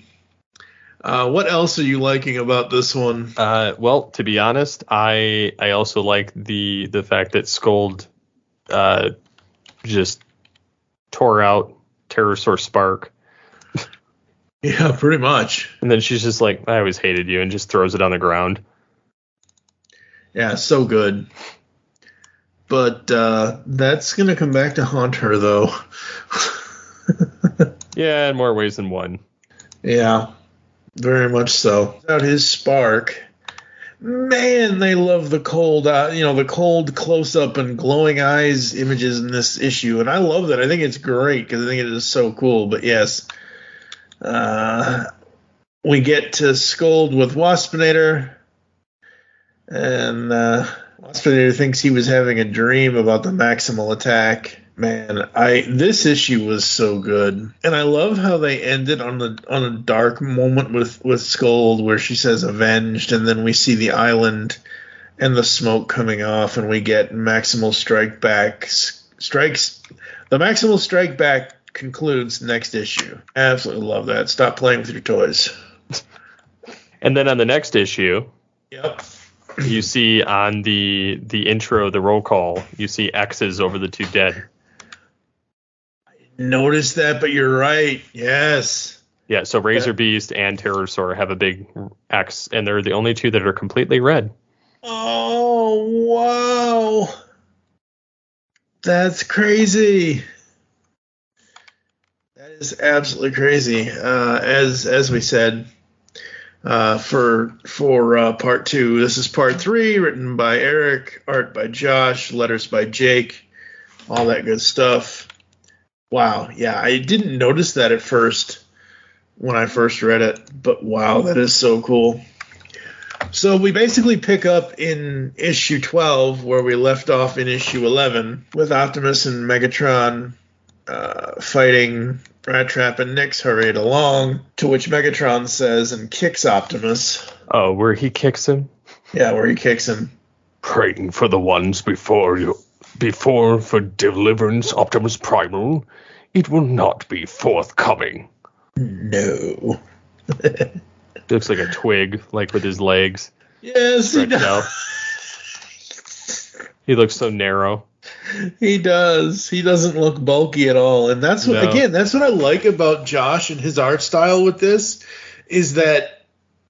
What else are you liking about this one? Well, to be honest, I also like the fact that Scold just tore out Pterosaur Spark. Yeah, pretty much. And then she's just like, I always hated you, and just throws it on the ground. Yeah, so good. But that's going to come back to haunt her, though. Yeah, in more ways than one. Yeah, very much so. Without his spark, man, they love the cold, the cold close-up and glowing eyes images in this issue, and I love that. I think it's great because I think it is so cool. But yes, we get to Scold with Waspinator, and Waspinator thinks he was having a dream about the maximal attack. Man, this issue was so good, and I love how they ended on a dark moment with Scold, where she says "avenged," and then we see the island and the smoke coming off, and we get Maximal Strike Back strikes. The Maximal Strike Back concludes next issue. Absolutely love that. Stop playing with your toys. And then on the next issue, yep, you see on the intro, the roll call, you see X's over the two dead. Noticed that, but you're right. Yes. Yeah, so Razor Beast and Pterosaur have a big X, and they're the only two that are completely red. Oh, wow. That's crazy. That is absolutely crazy. As we said, for part 2, this is part 3, written by Eric, art by Josh, letters by Jake, all that good stuff. Wow, yeah, I didn't notice that at first when I first read it, but wow, that is so cool. So we basically pick up in issue 12 where we left off in issue 11 with Optimus and Megatron fighting Rat Trap, and Nyx hurried along, to which Megatron says and kicks Optimus. Oh, where he kicks him? Yeah, where he kicks him. Praying for the ones before for deliverance, Optimus Primal, it will not be forthcoming. No. He looks like a twig, like with his legs. Yes, he does. Out. He looks so narrow. He does. He doesn't look bulky at all. And that's what, again, that's what I like about Josh and his art style with this, is that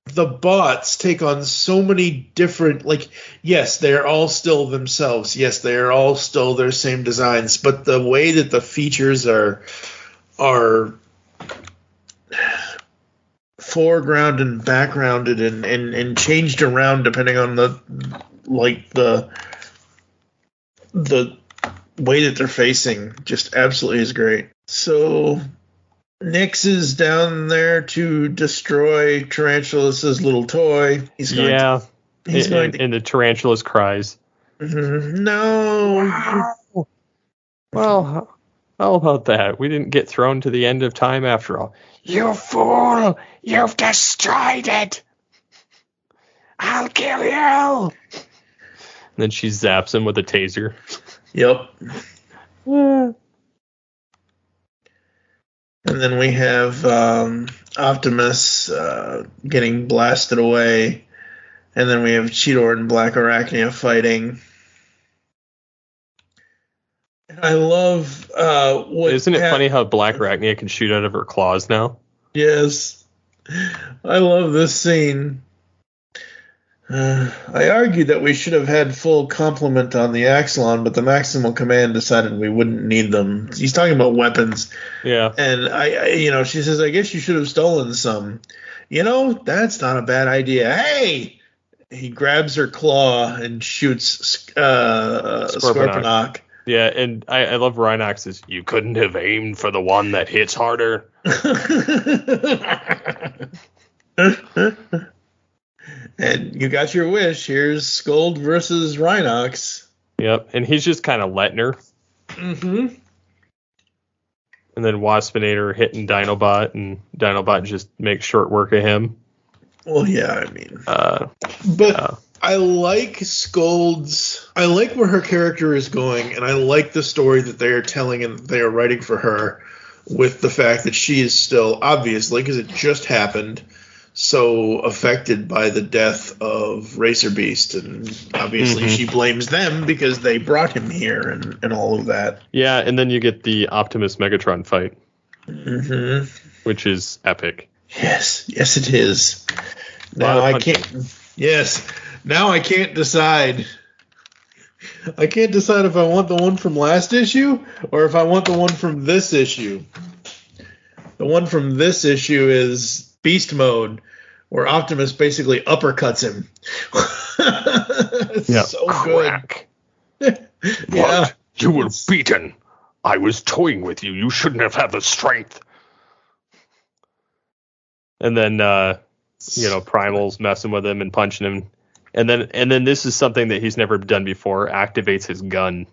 the bots take on so many different, like, yes, they're all still themselves. Yes, they are all still their same designs, but the way that the features are foregrounded and backgrounded and changed around depending on the way that they're facing, just absolutely is great. So Nyx is down there to destroy Tarantulas' little toy. He's going to, and the Tarantulas cries. No. Well, how about that? We didn't get thrown to the end of time after all. You fool! You've destroyed it! I'll kill you! And then she zaps him with a taser. Yep. And then we have Optimus getting blasted away. And then we have Cheetor and Black Arachnia fighting. And I love what... Isn't it funny how Black Arachnia can shoot out of her claws now? Yes. I love this scene. I argued that we should have had full complement on the Axelon, but the Maximal Command decided we wouldn't need them. He's talking about weapons. Yeah. And she says, I guess you should have stolen some. That's not a bad idea. Hey! He grabs her claw and shoots Scorponok. Yeah, and I love Rhinox's, you couldn't have aimed for the one that hits harder. And you got your wish. Here's Scold versus Rhinox. Yep, and he's just kind of letting her. Mm-hmm. And then Waspinator hitting Dinobot, and Dinobot just makes short work of him. Well, yeah, I mean. I like Scold's... I like where her character is going, and I like the story that they are telling and they are writing for her, with the fact that she is still, obviously, because it just happened, so affected by the death of Racer Beast, and obviously she blames them because they brought him here and all of that. Yeah, and then you get the Optimus Megatron fight, which is epic. Yes, it is. Now I can't. Yes, now I can't decide. I can't decide if I want the one from last issue or if I want the one from this issue. The one from this issue is Beast Mode, where Optimus basically uppercuts him. It's so crack. good. Yeah. What? You were beaten. I was toying with you. You shouldn't have had the strength. And then, Primal's messing with him and punching him. And then this is something that he's never done before, activates his gun.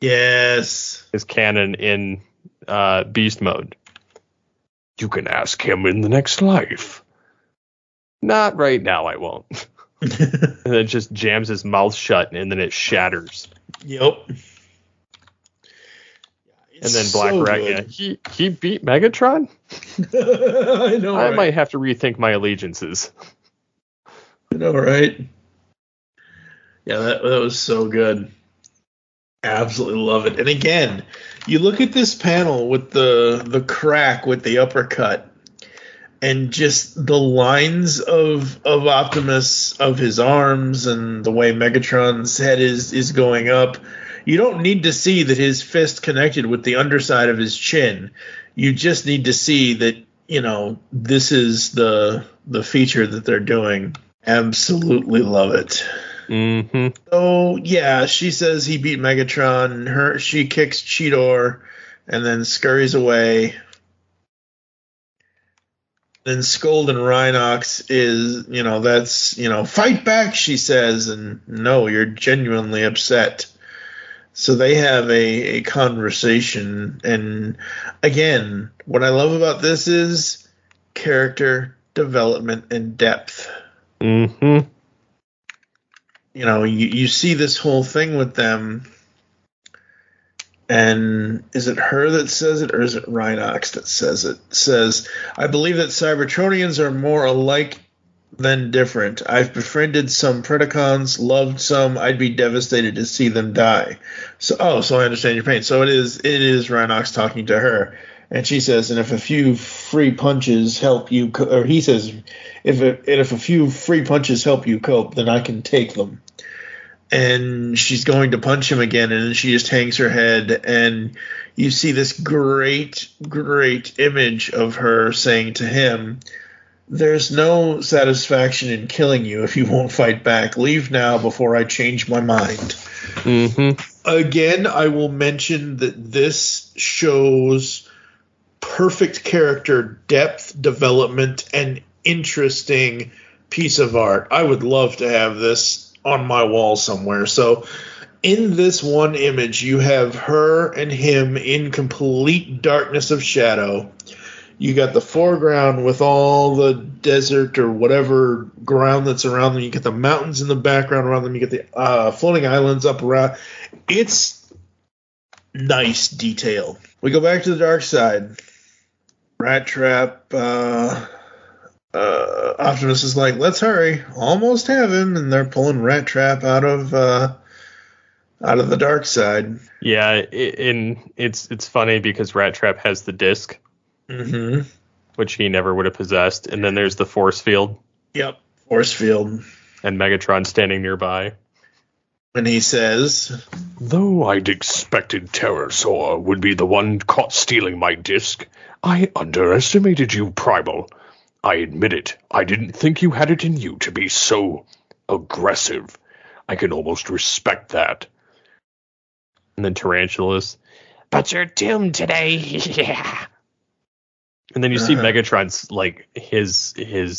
Yes. His cannon in Beast Mode. You can ask him in the next life. Not right now, I won't. And then it just jams his mouth shut, and then it shatters. Yep. And then Black Rat, he beat Megatron? I know, I right? might have to rethink my allegiances. I know, right? Yeah, that was so good. Absolutely love it. And again, you look at this panel with the crack with the uppercut and just the lines of Optimus, of his arms, and the way Megatron's head is going up. You don't need to see that his fist connected with the underside of his chin. You just need to see that, this is the feature that they're doing. Absolutely love it. Mm-hmm. So, yeah, she says he beat Megatron. She kicks Cheetor and then scurries away. Then Scold and Rhinox is, fight back, she says. And no, you're genuinely upset. So they have a conversation. And again, what I love about this is character development and depth. Mm-hmm. You see this whole thing with them, and is it her that says it, or is it Rhinox that says it? It says, I believe that Cybertronians are more alike than different. I've befriended some Predacons, loved some. I'd be devastated to see them die. So I understand your pain. So it is Rhinox talking to her. And she says, and if a few free punches help you, or he says, if a few free punches help you cope, then I can take them. And she's going to punch him again, and then she just hangs her head, and you see this great, great image of her saying to him, there's no satisfaction in killing you if you won't fight back. Leave now before I change my mind. Mm-hmm. Again, I will mention that this shows perfect character depth, development, and interesting piece of art. I would love to have this on my wall somewhere. So in this one image, you have her and him in complete darkness of shadow. You got the foreground with all the desert or whatever ground that's around them. You get the mountains in the background around them. You get the floating islands up around. It's nice detail. We go back to the dark side. Rat Trap, Optimus is like, let's hurry, almost have him, and they're pulling Rat Trap out of the dark side. Yeah, and it's funny because Rat Trap has the disc, which he never would have possessed, and then there's the force field. Yep, force field. And Megatron standing nearby. And he says, though I'd expected Terrorsaur would be the one caught stealing my disc, I underestimated you, Primal. I admit it. I didn't think you had it in you to be so aggressive. I can almost respect that. And then Tarantulas, but you're doomed today. Yeah. And then you see Megatron's like his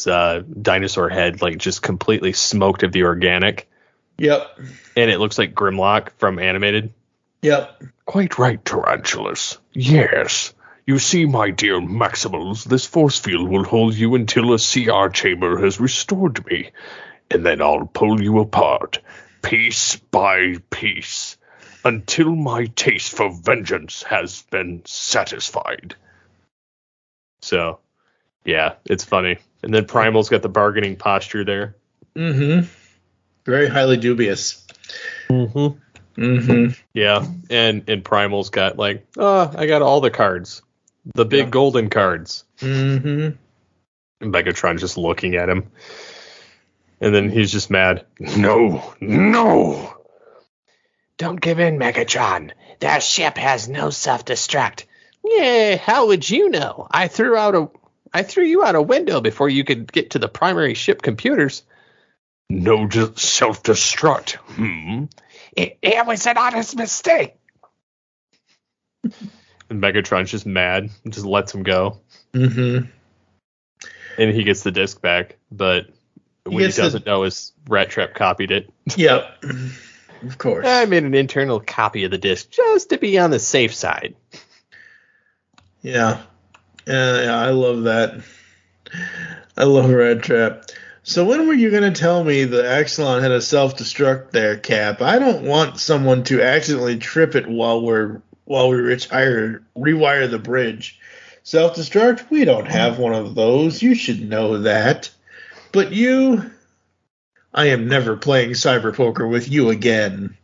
dinosaur head like just completely smoked of the organic. Yep. And it looks like Grimlock from Animated. Yep. Quite right, Tarantulas. Yes. You see, my dear Maximals, this force field will hold you until a CR chamber has restored me. And then I'll pull you apart, piece by piece, until my taste for vengeance has been satisfied. So, yeah, it's funny. And then Primal's got the bargaining posture there. Mm-hmm. Very highly dubious. Mm-hmm. Mm-hmm. Yeah, and Primal's got like, I got all the cards. The big golden cards. Mm-hmm. And Megatron's just looking at him. And then he's just mad. No. Don't give in, Megatron. Their ship has no self-destruct. Yeah, how would you know? I threw you out a window before you could get to the primary ship computers. No self-destruct. It was an honest mistake. And Megatron's just mad and just lets him go. Mm-hmm. And he gets the disc back, but what he doesn't know is Rat Trap copied it. Yep. Of course. I made an internal copy of the disc just to be on the safe side. Yeah. Yeah, I love that. I love Rat Trap. So when were you going to tell me the Axelon had a self-destruct there, Cap? I don't want someone to accidentally trip it while we rewire the bridge. Self-destruct? We don't have one of those. You should know that. But I am never playing cyber poker with you again.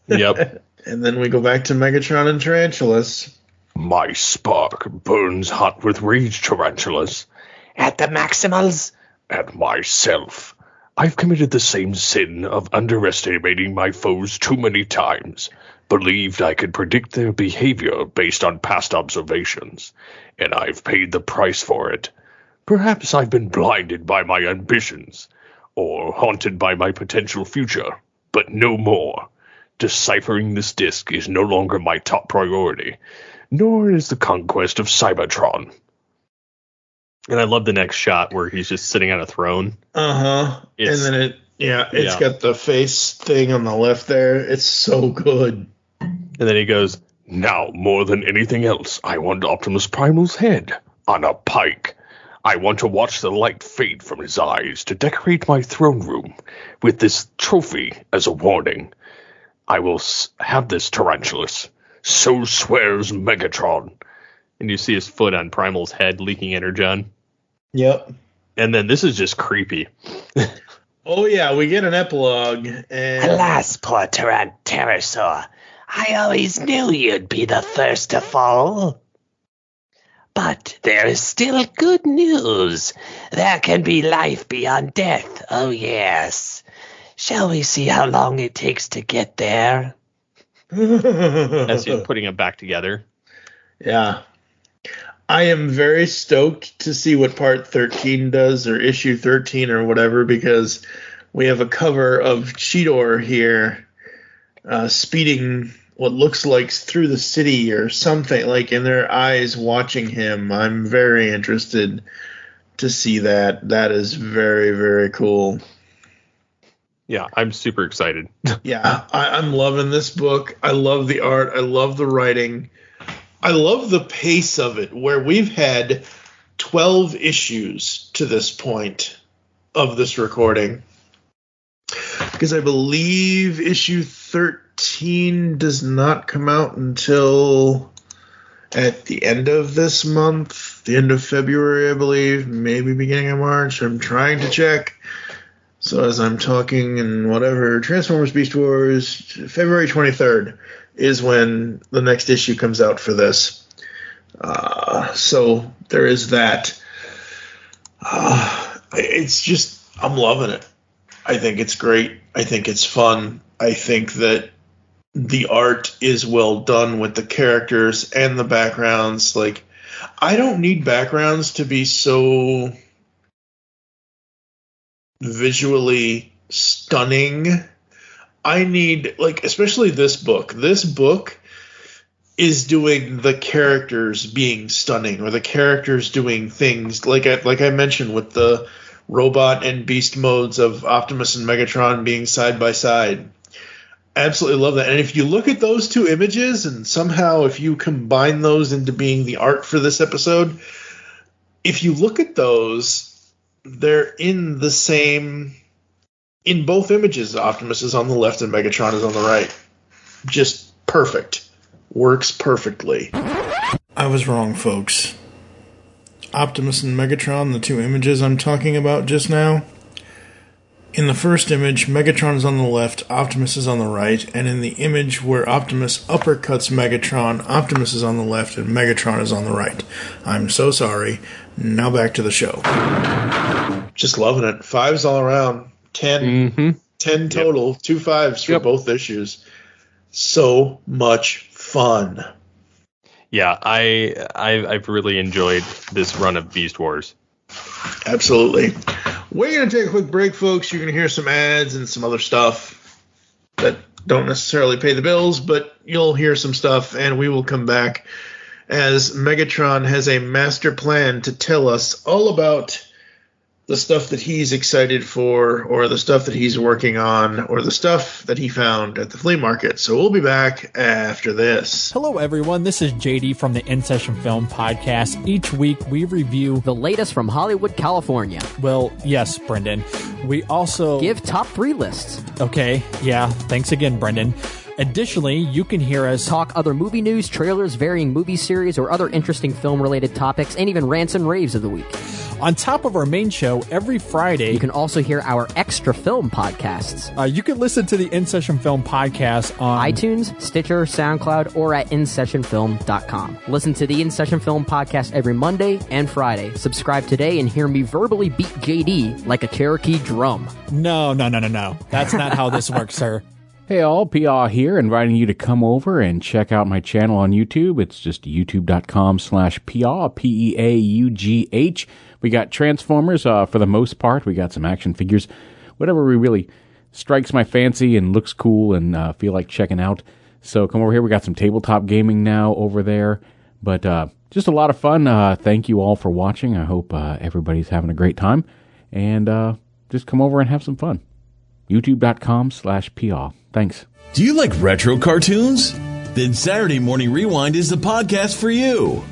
Yep. And then we go back to Megatron and Tarantulas. My spark burns hot with rage, Tarantulas. At the Maximals? At myself. I've committed the same sin of underestimating my foes too many times. Believed I could predict their behavior based on past observations, and I've paid the price for it. Perhaps I've been blinded by my ambitions, or haunted by my potential future, but no more. Deciphering this disc is no longer my top priority, nor is the conquest of Cybertron. And I love the next shot where he's just sitting on a throne. Uh-huh. And then it's got the face thing on the left there. It's so good. And then he goes, now, more than anything else, I want Optimus Primal's head on a pike. I want to watch the light fade from his eyes to decorate my throne room with this trophy as a warning. I will have this, Tarantulas. So swears Megatron. And you see his foot on Primal's head leaking energon. Yep. And then this is just creepy. Oh, yeah, we get an epilogue. And alas, poor Pterosaur. I always knew you'd be the first to fall. But there is still good news. There can be life beyond death. Oh, yes. Shall we see how long it takes to get there? As he's putting them back together. Yeah. I am very stoked to see what part 13 does, or issue 13 or whatever, because we have a cover of Cheetor here speeding what looks like through the city or something, like in their eyes watching him. I'm very interested to see that. That is very, very cool. Yeah, I'm super excited. Yeah, I'm loving this book. I love the art. I love the writing. I love the pace of it, where we've had 12 issues to this point of this recording. Because I believe issue 13 does not come out until at the end of this month, the end of February, I believe, maybe beginning of March. I'm trying to check. So as I'm talking and whatever, Transformers Beast Wars, February 23rd is when the next issue comes out for this. So there is that. It's just, I'm loving it. I think it's great. I think it's fun. I think that the art is well done with the characters and the backgrounds. Like, I don't need backgrounds to be so visually stunning. I need, like, especially this book. This book is doing the characters being stunning, or the characters doing things like I mentioned with the robot and beast modes of Optimus and Megatron being side by side. Absolutely love that. And if you look at those two images, and somehow if you combine those into being the art for this episode, if you look at those, they're in the same... In both images, Optimus is on the left and Megatron is on the right. Just perfect. Works perfectly. I was wrong, folks. Optimus and Megatron, the two images I'm talking about just now. In the first image, Megatron is on the left, Optimus is on the right, and in the image where Optimus uppercuts Megatron, Optimus is on the left and Megatron is on the right. I'm so sorry. Now back to the show. Just loving it. 5s all around. 10 total. Yep. 2 5s for both issues. So much fun. Yeah, I've really enjoyed this run of Beast Wars. Absolutely. We're going to take a quick break, folks. You're going to hear some ads and some other stuff that don't necessarily pay the bills, but you'll hear some stuff, and we will come back as Megatron has a master plan to tell us all about the stuff that he's excited for, or the stuff that he's working on, or the stuff that he found at the flea market. So we'll be back after this. Hello, everyone. This is JD from the In Session Film Podcast. Each week, we review the latest from Hollywood, California. Well, yes, Brendan. We also give top 3 lists. Okay, yeah. Thanks again, Brendan. Additionally, you can hear us talk other movie news, trailers, varying movie series, or other interesting film-related topics, and even rants and raves of the week. On top of our main show, every Friday, you can also hear our extra film podcasts. You can listen to the In Session Film Podcast on iTunes, Stitcher, SoundCloud, or at InSessionFilm.com. Listen to the In Session Film Podcast every Monday and Friday. Subscribe today and hear me verbally beat JD like a Cherokee drum. No. That's not how this works, sir. Hey all, PA here, inviting you to come over and check out my channel on YouTube. It's just youtube.com/PA, P-E-A-U-G-H. We got Transformers for the most part. We got some action figures. Whatever really strikes my fancy and looks cool and feel like checking out. So come over here. We got some tabletop gaming now over there. But just a lot of fun. Thank you all for watching. I hope everybody's having a great time. And just come over and have some fun. youtube.com/PA. Thanks. Do you like retro cartoons? Then Saturday Morning Rewind is the podcast for you.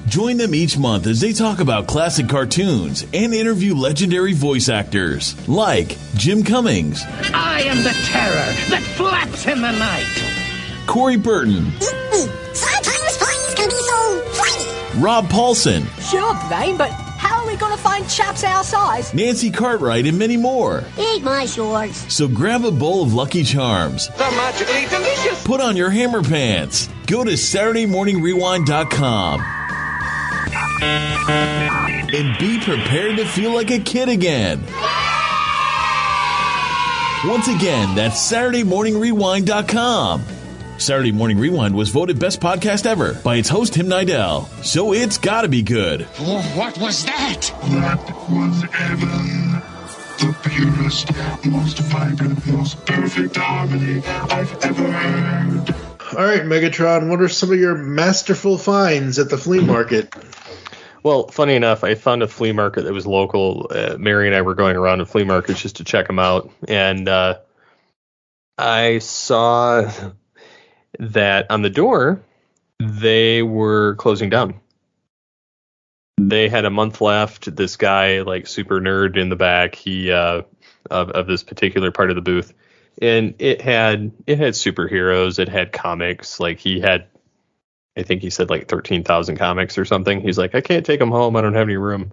Join them each month as they talk about classic cartoons and interview legendary voice actors like Jim Cummings. I am the terror that flaps in the night. Corey Burton. Sometimes toys can be so flighty. Rob Paulson. Sure, Dwayne, but how are we going to find chaps our size? Nancy Cartwright and many more. Eat my shorts. So grab a bowl of Lucky Charms. They're magically delicious. Put on your hammer pants. Go to SaturdayMorningRewind.com. And be prepared to feel like a kid again. Once again, that's SaturdayMorningRewind.com. Saturday Morning Rewind was voted best podcast ever by its host, Tim Nidell. So it's gotta be good. Oh, what was that? That was Evan. The purest, most vibrant, most perfect harmony I've ever heard. All right, Megatron, what are some of your masterful finds at the flea market? Well, funny enough, I found a flea market that was local. Mary and I were going around to flea markets just to check them out. And I saw that on the door, they were closing down. They had a month left. This guy, like super nerd in the back, he of this particular part of the booth, and it had superheroes. It had comics. Like he had, I think he said like 13,000 comics or something. He's like, I can't take them home. I don't have any room.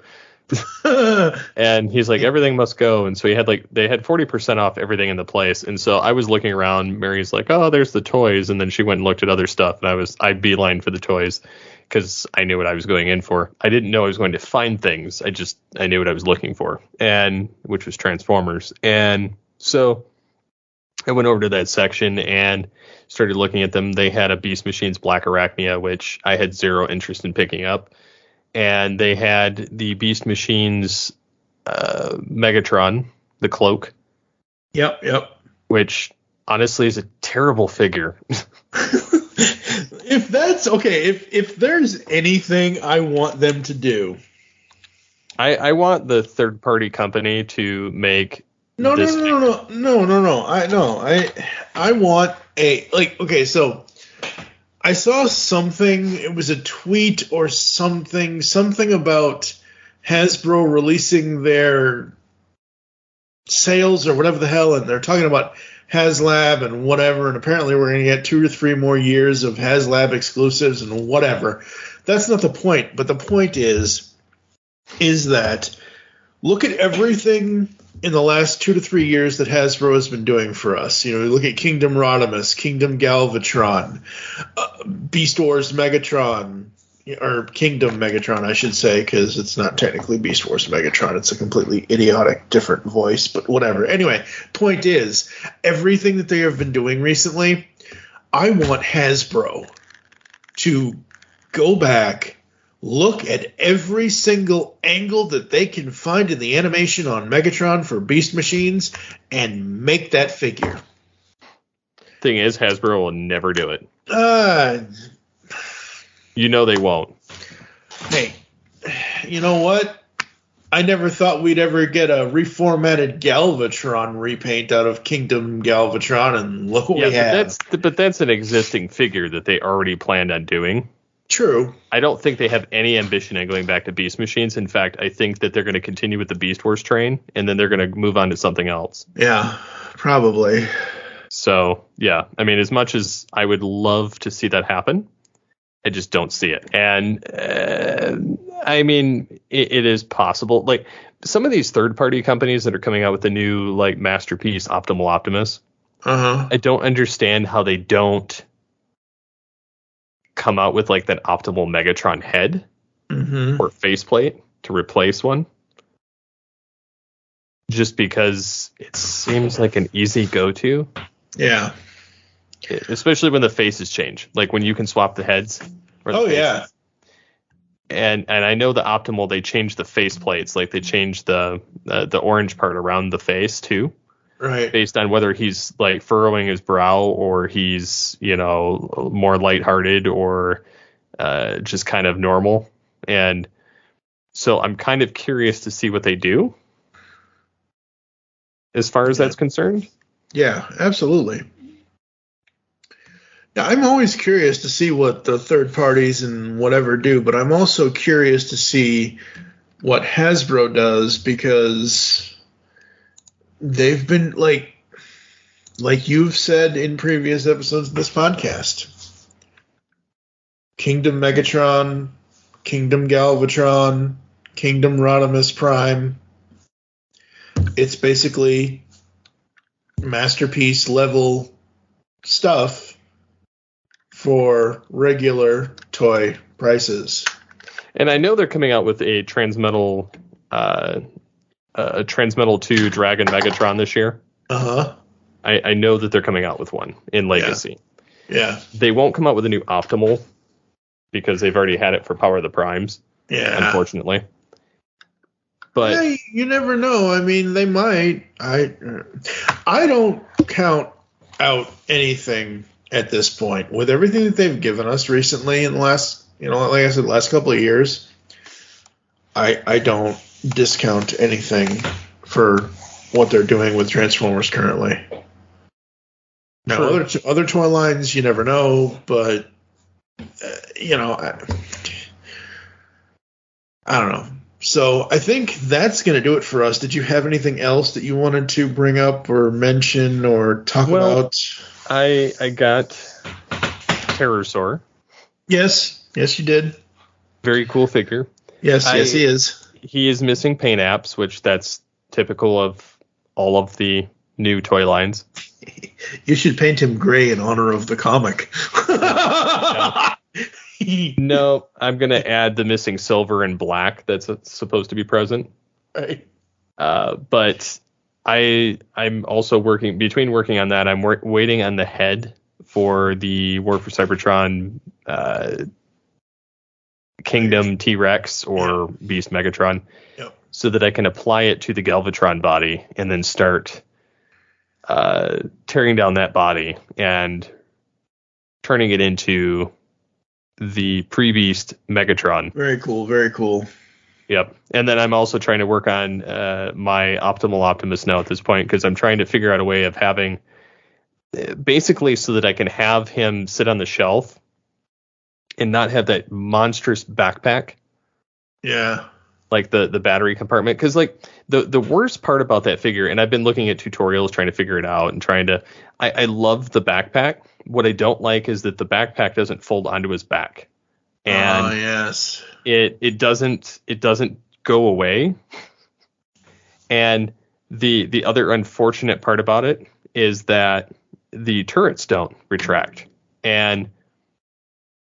And he's like, everything must go. And so they had 40% off everything in the place. And so I was looking around. Mary's like, oh, there's the toys. And then she went and looked at other stuff. And I beelined for the toys because I knew what I was going in for. I didn't know I was going to find things. I knew what I was looking for, and which was Transformers. And so I went over to that section and started looking at them. They had a Beast Machines Black Arachnia, which I had zero interest in picking up. And they had the Beast Machines Megatron, the cloak. Yep. Which honestly is a terrible figure. If That's okay. If there's anything I want them to do, I want the third party company to make No. I want a okay, so I saw something, it was a tweet or something about Hasbro releasing their sales or whatever the hell, and they're talking about HasLab and whatever, and apparently we're going to get 2 to 3 more years of HasLab exclusives and whatever. That's not the point, but the point is that look at everything in the last 2 to 3 years that Hasbro has been doing for us. You know, look at Kingdom Rodimus, Kingdom Galvatron, Beast Wars Megatron, or Kingdom Megatron, I should say, because it's not technically Beast Wars Megatron. It's a completely idiotic, different voice, but whatever. Anyway, point is, everything that they have been doing recently, I want Hasbro to go back, look at every single angle that they can find in the animation on Megatron for Beast Machines and make that figure. Thing is, Hasbro will never do it. You know they won't. Hey, you know what? I never thought we'd ever get a reformatted Galvatron repaint out of Kingdom Galvatron, and look what we have. But that's an existing figure that they already planned on doing. True. I don't think they have any ambition in going back to Beast Machines. In fact, I think that they're going to continue with the Beast Wars train, and then they're going to move on to something else. Yeah, probably. So, yeah. I mean, as much as I would love to see that happen, I just don't see it. And, I mean, it is possible. Like, some of these third-party companies that are coming out with the new, like, Masterpiece Optimal Optimus, I don't understand how they don't come out with like that optimal Megatron head or faceplate to replace one, just because it seems like an easy go-to. Yeah, especially when the faces change, like when you can swap the heads. Or the faces. Yeah. And I know the optimal, they changed the faceplates, like they changed the orange part around the face too. Right. Based on whether he's like furrowing his brow or he's, you know, more lighthearted or just kind of normal. And so I'm kind of curious to see what they do as far as that's concerned. Yeah, absolutely. Yeah, I'm always curious to see what the third parties and whatever do, but I'm also curious to see what Hasbro does, because they've been like you've said in previous episodes of this podcast, Kingdom Megatron, Kingdom Galvatron, Kingdom Rodimus Prime. It's basically masterpiece level stuff for regular toy prices. And I know they're coming out with a Transmetal a Transmetal 2 Dragon Megatron this year. I know that they're coming out with one in Legacy. Yeah. They won't come out with a new Optimal because they've already had it for Power of the Primes. Yeah. Unfortunately. But hey, you never know. I mean, they might. I don't count out anything at this point. With everything that they've given us recently in the last, like I said, last couple of years, I don't discount anything for what they're doing with Transformers currently. Now, other toy lines, you never know, but I don't know. So I think that's going to do it for us. Did you have anything else that you wanted to bring up or mention or talk about? I got Terrorsaur. Yes, you did. Very cool figure. Yes, he is. He is missing paint apps, which that's typical of all of the new toy lines. You should paint him gray in honor of the comic. No, I'm going to add the missing silver and black that's supposed to be present. Right. But I'm also working on that. I'm waiting on the head for the War for Cybertron Kingdom T-Rex or Beast Megatron, so that I can apply it to the Galvatron body and then start tearing down that body and turning it into the Pre-Beast Megatron. Very cool. Very cool. Yep. And then I'm also trying to work on my Optimal Optimus now at this point, because I'm trying to figure out a way of having basically so that I can have him sit on the shelf and not have that monstrous backpack. Yeah. Like the battery compartment. Because like the worst part about that figure, and I've been looking at tutorials trying to figure it out and trying to, I love the backpack. What I don't like is that the backpack doesn't fold onto his back. And yes. It doesn't go away. And the other unfortunate part about it is that the turrets don't retract. And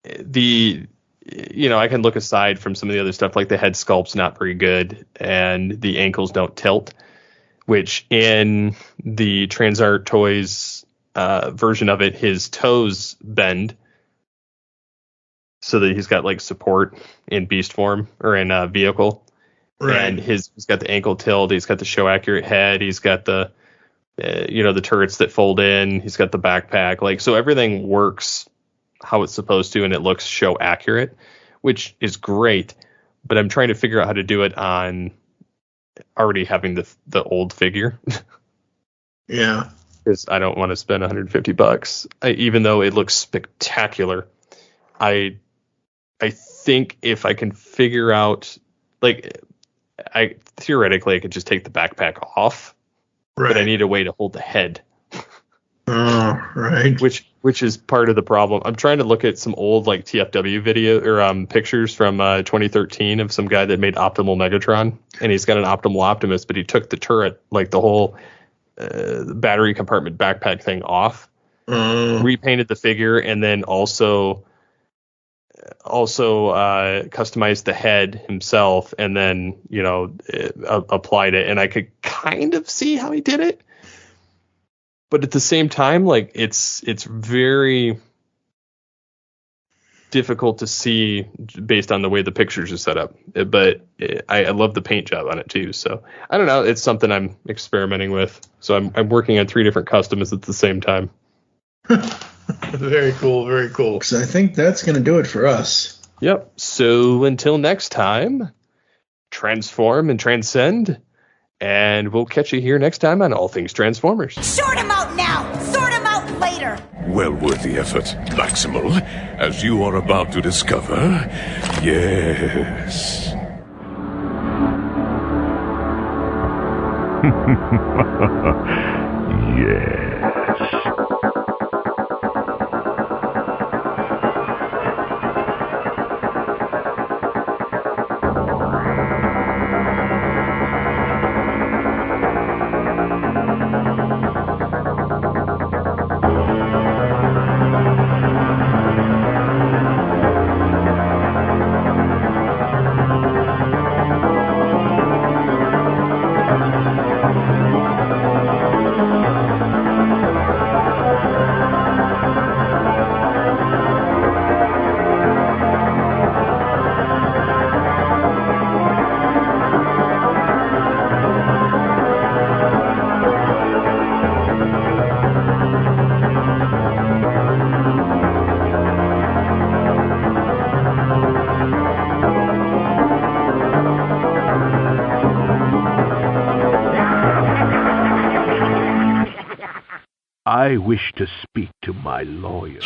I can look aside from some of the other stuff, like the head sculpt's not very good and the ankles don't tilt, which in the Transart Toys version of it, his toes bend so that he's got like support in beast form or in vehicle. Right. And he's got the ankle tilt. He's got the show accurate head. He's got the, the turrets that fold in. He's got the backpack. Like, so everything works how it's supposed to, and it looks show accurate, which is great. But I'm trying to figure out how to do it on already having the old figure. Yeah. Because I don't want to spend $150. Even though it looks spectacular, I think if I can figure out, like, theoretically I could just take the backpack off, right. But I need a way to hold the head. Right. Which is part of the problem. I'm trying to look at some old like TFW video or pictures from 2013 of some guy that made Optimal Megatron, and he's got an Optimal Optimus, but he took the turret, like the whole battery compartment backpack thing off, repainted the figure, and then also customized the head himself, and then applied it. And I could kind of see how he did it. But at the same time, like it's very difficult to see based on the way the pictures are set up. But I love the paint job on it too. So I don't know. It's something I'm experimenting with. So I'm working on 3 different customs at the same time. Very cool. Very cool. So I think that's going to do it for us. Yep. So until next time, transform and transcend. And we'll catch you here next time on All Things Transformers. Sort him out now! Sort him out later! Well worth the effort, Maximal, as you are about to discover. Yes. Yes. I wish to speak to my lawyer.